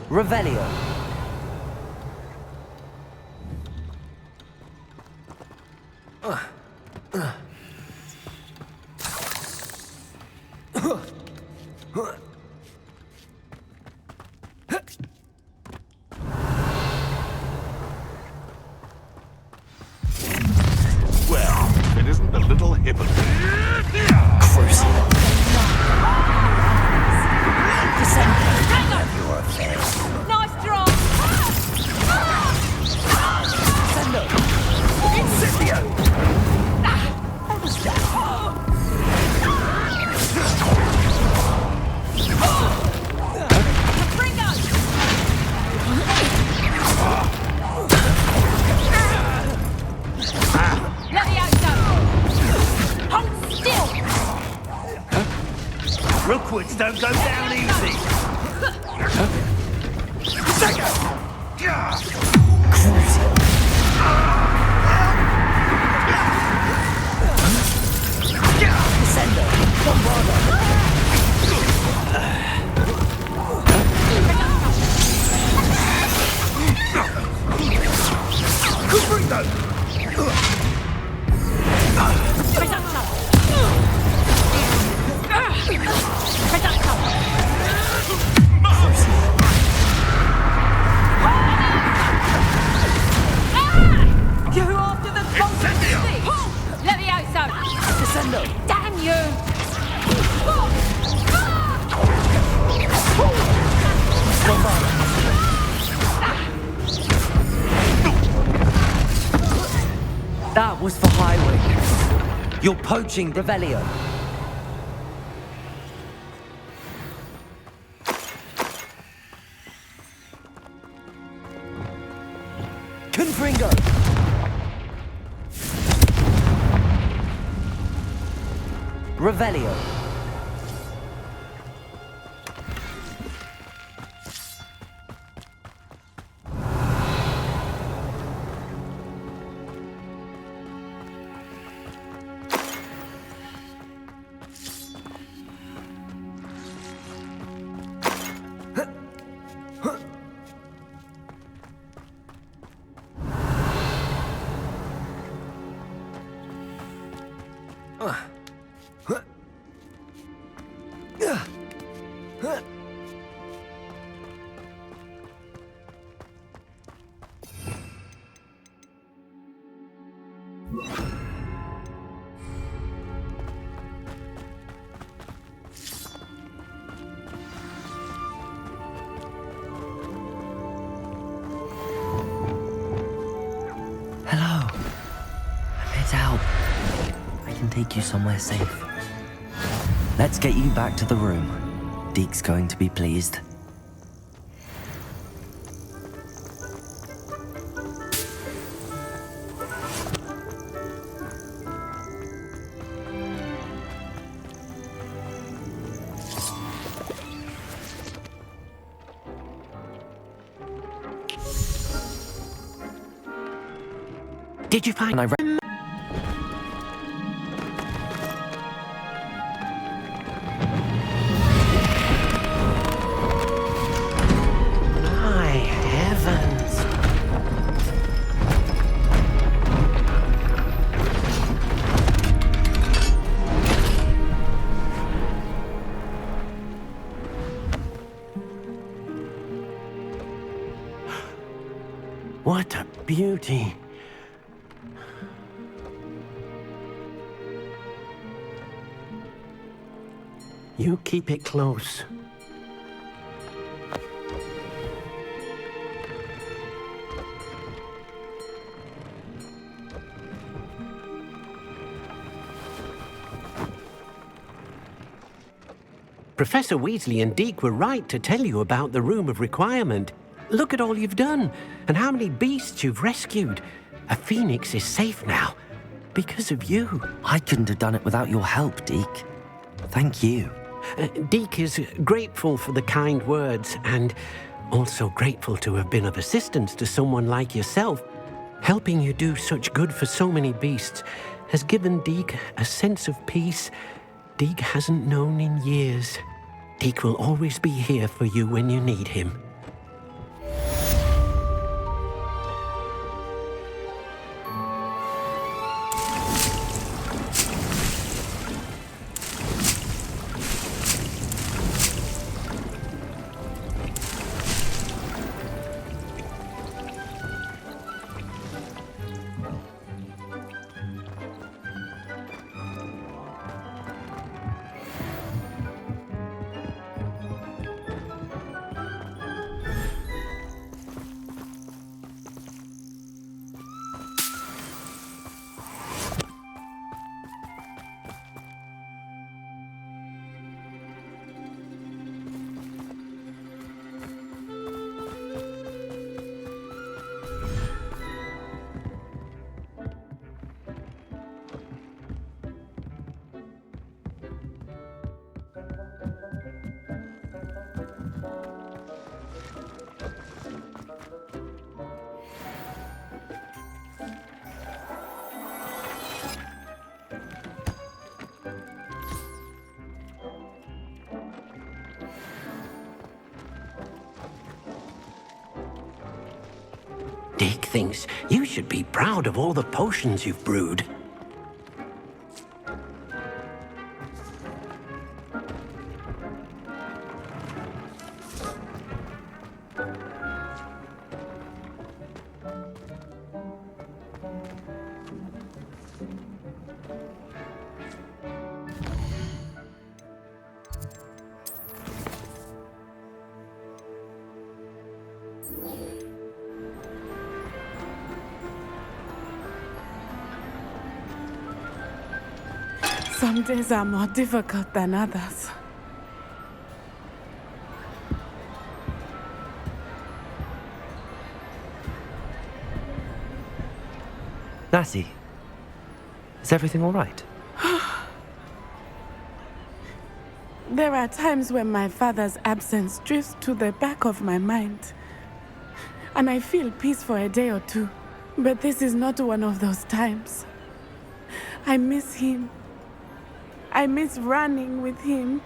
Revelio. Well, if it isn't the little hypocrite. Crucio. Nice draw! Sendo! Incendio! What was that? Hold still! Rookwoods don't go down easy. Sendo! Bombarda! You after the Levioso! Descendo! Damn you! That was for highway. You're poaching Revelio. Confringo! Revelio. Hello. I'm here to help. I can take you somewhere safe. Let's get you back to the room. Deke's going to be pleased. Did you find... My heavens. What a beauty. You keep it close. Professor Weasley and Deke were right to tell you about the Room of Requirement. Look at all you've done, and how many beasts you've rescued. A phoenix is safe now, because of you. I couldn't have done it without your help, Deke. Thank you. Deke is grateful for the kind words, and also grateful to have been of assistance to someone like yourself. Helping you do such good for so many beasts has given Deke a sense of peace Deke hasn't known in years. Deke will always be here for you when you need him. Deke thinks you should be proud of all the potions you've brewed. Some days are more difficult than others. Natty, is everything all right? There are times when my father's absence drifts to the back of my mind, and I feel peace for a day or two. But this is not one of those times. I miss him. I miss running with him.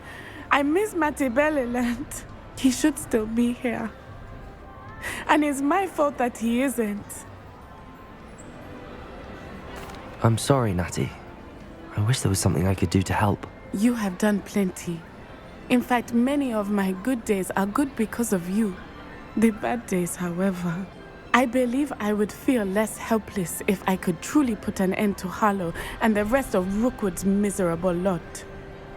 I miss Matibeleland. He should still be here. And it's my fault that he isn't. I'm sorry, Natty. I wish there was something I could do to help. You have done plenty. In fact, many of my good days are good because of you. The bad days, however. I believe I would feel less helpless if I could truly put an end to Harlow and the rest of Rookwood's miserable lot.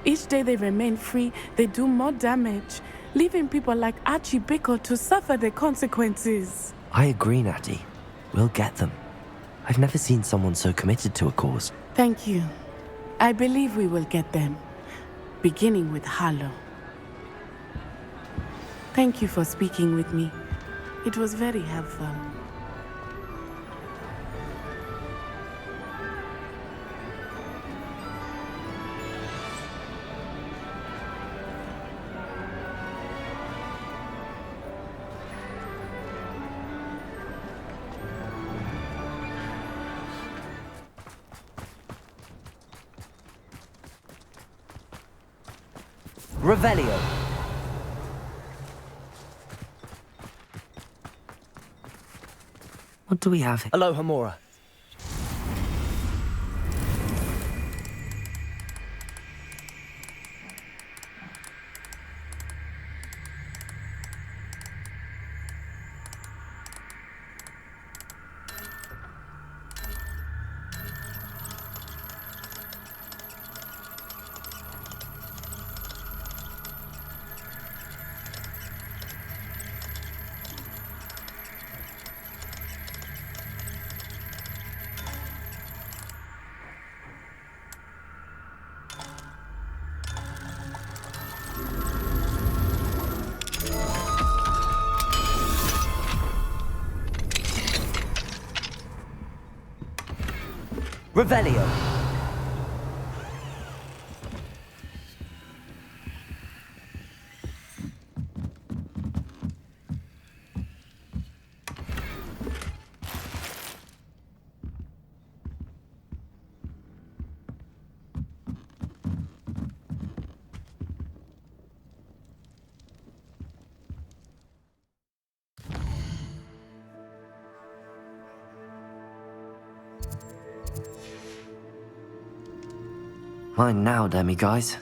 Each day they remain free, they do more damage, leaving people like Archie Bickle to suffer the consequences. I agree, Natty. We'll get them. I've never seen someone so committed to a cause. Thank you. I believe we will get them, beginning with Harlow. Thank you for speaking with me. It was very helpful. Revelio. What do we have? Aloha Mora. Revelio. Mine now, Demi guys.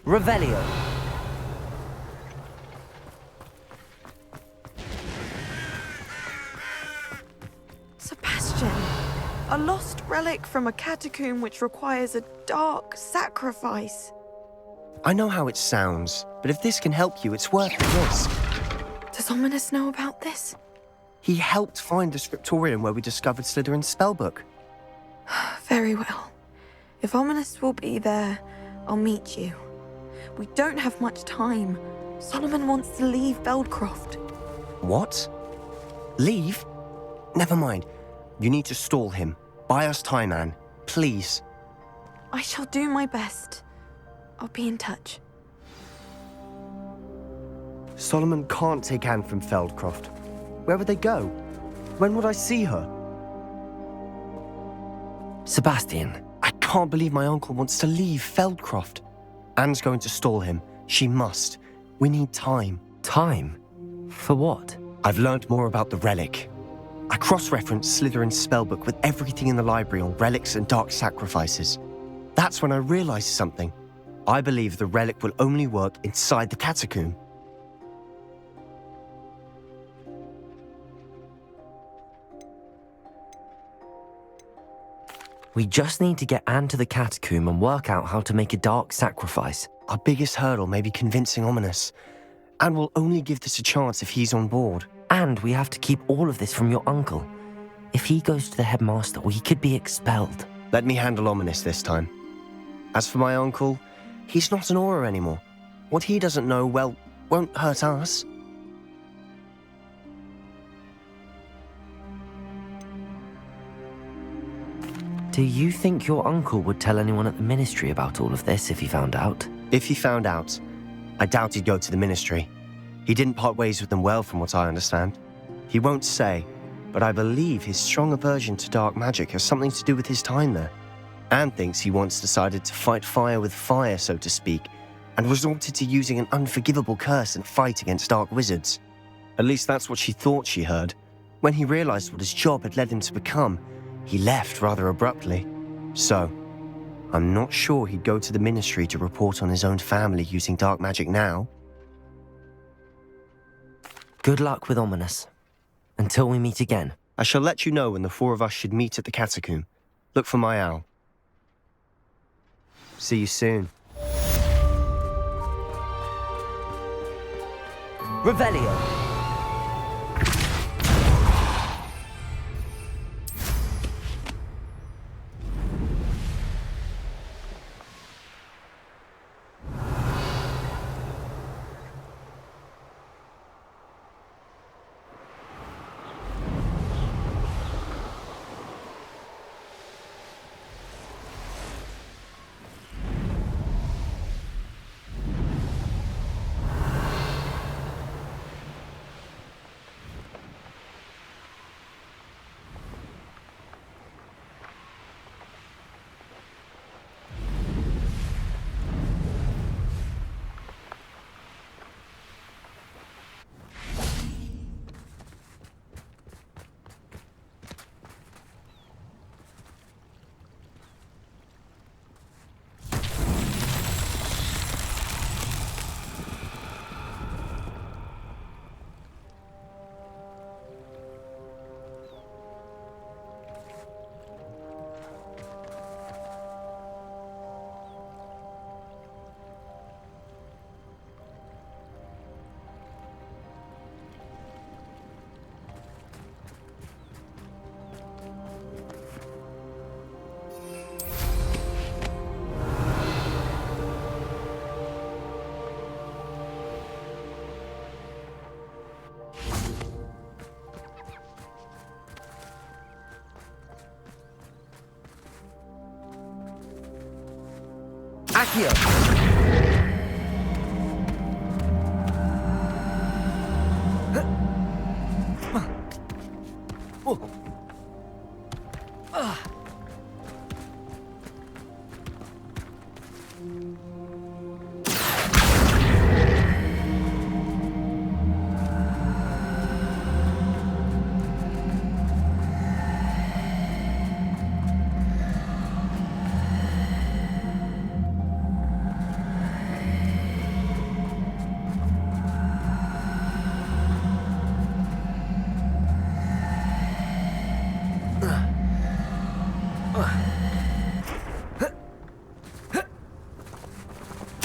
Revelio. Sebastian, a lost relic from a catacomb which requires a dark sacrifice. I know how it sounds, but if this can help you, it's worth the risk. Does Ominous know about this? He helped find the scriptorium where we discovered Slytherin's spellbook. Very well. If Ominous will be there, I'll meet you. We don't have much time. Solomon wants to leave Feldcroft. What? Leave? Never mind. You need to stall him. Buy us time, Anne. Please. I shall do my best. I'll be in touch. Solomon can't take Anne from Feldcroft. Where would they go? When would I see her? Sebastian. I can't believe my uncle wants to leave Feldcroft. Anne's going to stall him. She must. We need time. Time? For what? I've learned more about the relic. I cross-referenced Slytherin's spellbook with everything in the library on relics and dark sacrifices. That's when I realized something. I believe the relic will only work inside the catacomb. We just need to get Anne to the catacomb and work out how to make a dark sacrifice. Our biggest hurdle may be convincing Ominous. Anne will only give this a chance if he's on board. And we have to keep all of this from your uncle. If he goes to the headmaster, we could be expelled. Let me handle Ominous this time. As for my uncle, he's not an Auror anymore. What he doesn't know, well, won't hurt us. Do you think your uncle would tell anyone at the ministry about all of this if he found out? If he found out, I doubt he'd go to the ministry. He didn't part ways with them well, from what I understand. He won't say, but I believe his strong aversion to dark magic has something to do with his time there. Anne thinks he once decided to fight fire with fire, so to speak, and resorted to using an unforgivable curse in a fight against dark wizards. At least that's what she thought she heard. When he realized what his job had led him to become, he left rather abruptly. So, I'm not sure he'd go to the ministry to report on his own family using dark magic now. Good luck with Ominous. Until we meet again. I shall let you know when the four of us should meet at the catacomb. Look for my owl. See you soon. Revelio.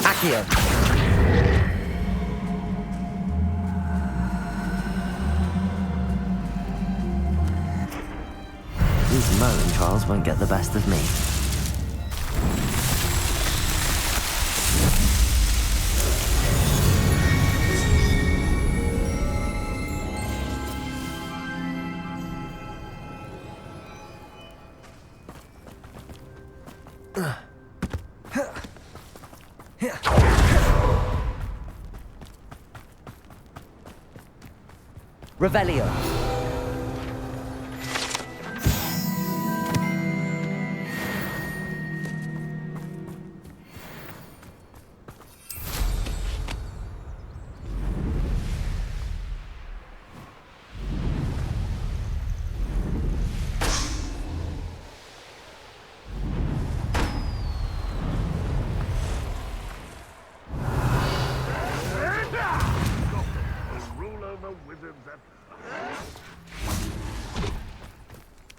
Accio. These Merlin trials won't get the best of me. Revelio.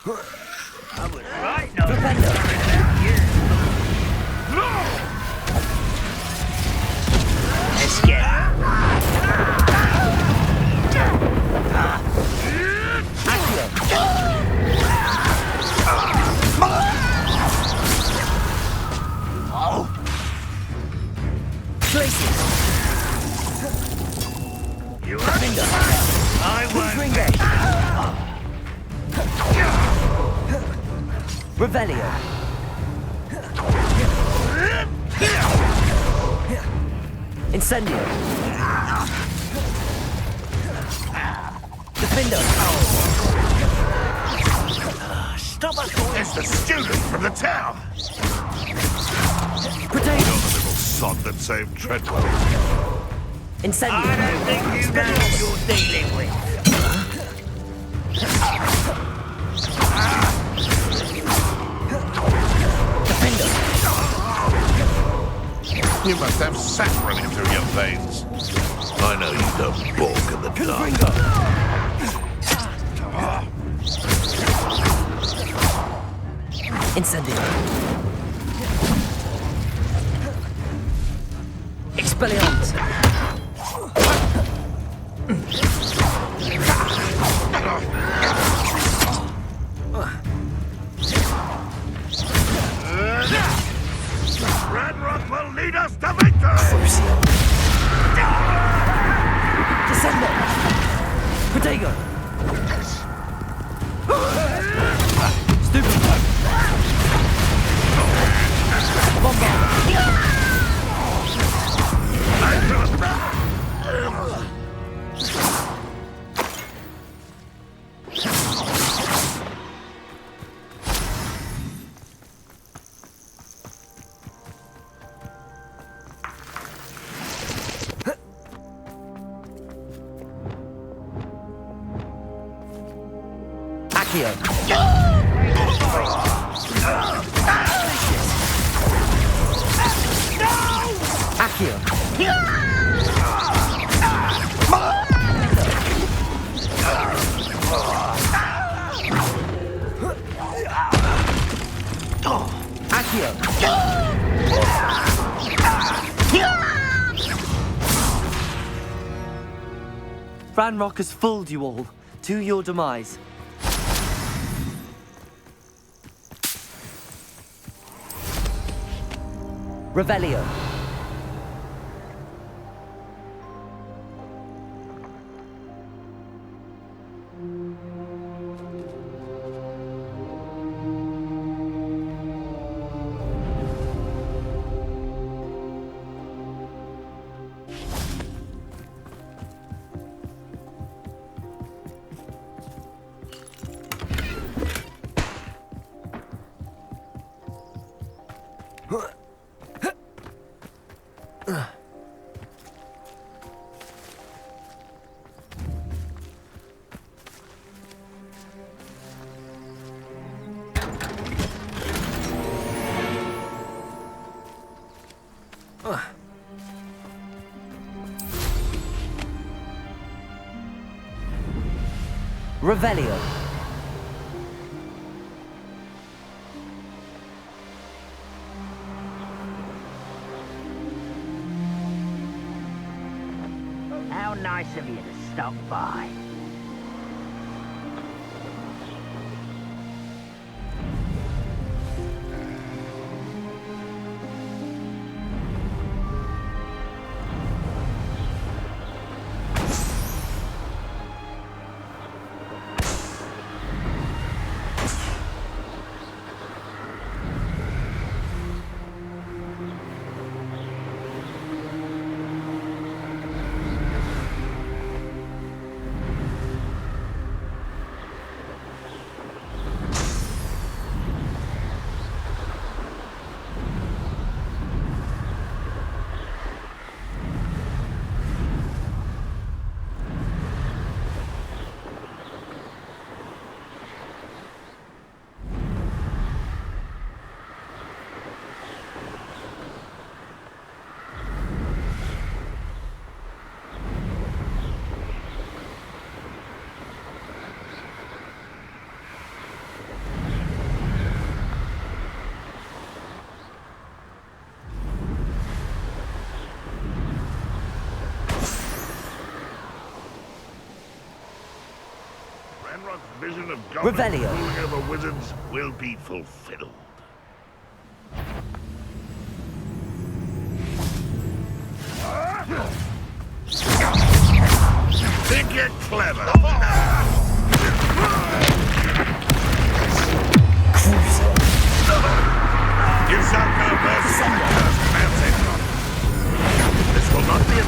I was right, no. Let's get Places. You Defender. I won't Ring it. Revelio. Incendio. Defender. Stop us all. It's the student from the town. Potato. You're the little sod that saved Treadwell. Incendio. I don't think you know who you're dealing with. Defender. You must have sap running through your veins. I know you don't balk at the dark. Incendio. Expelliarmus. Ranrock will lead us to victory! Descendo. Protego. Stupid. Bombard. Accio. Accio. Accio. Ranrock has fooled you all, to your demise. Revelio. Revelio. How nice of you to stop by. Ranrock's vision of goblins Revelio. ruling over wizards will be fulfilled. Think you're clever? You shall go first. This will not be a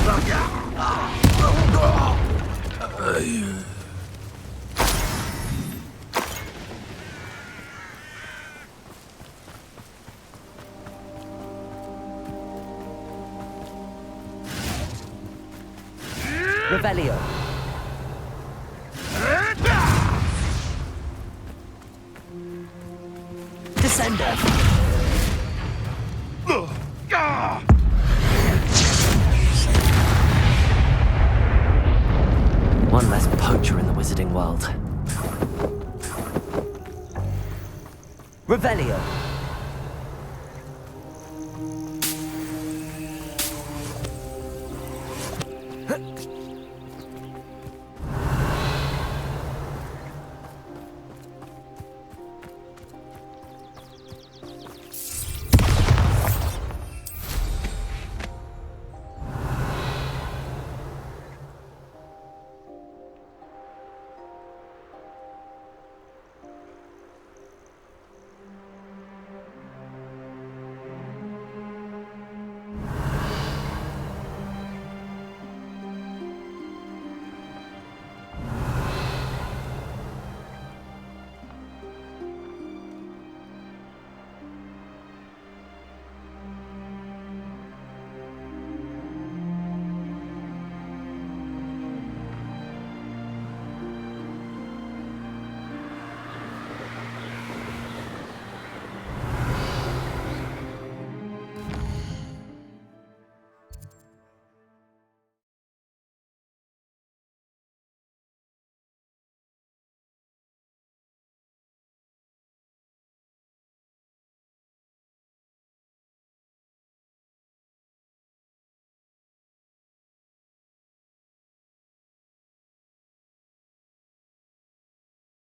Revelio. Descender. One less poacher in the wizarding world. Revelio.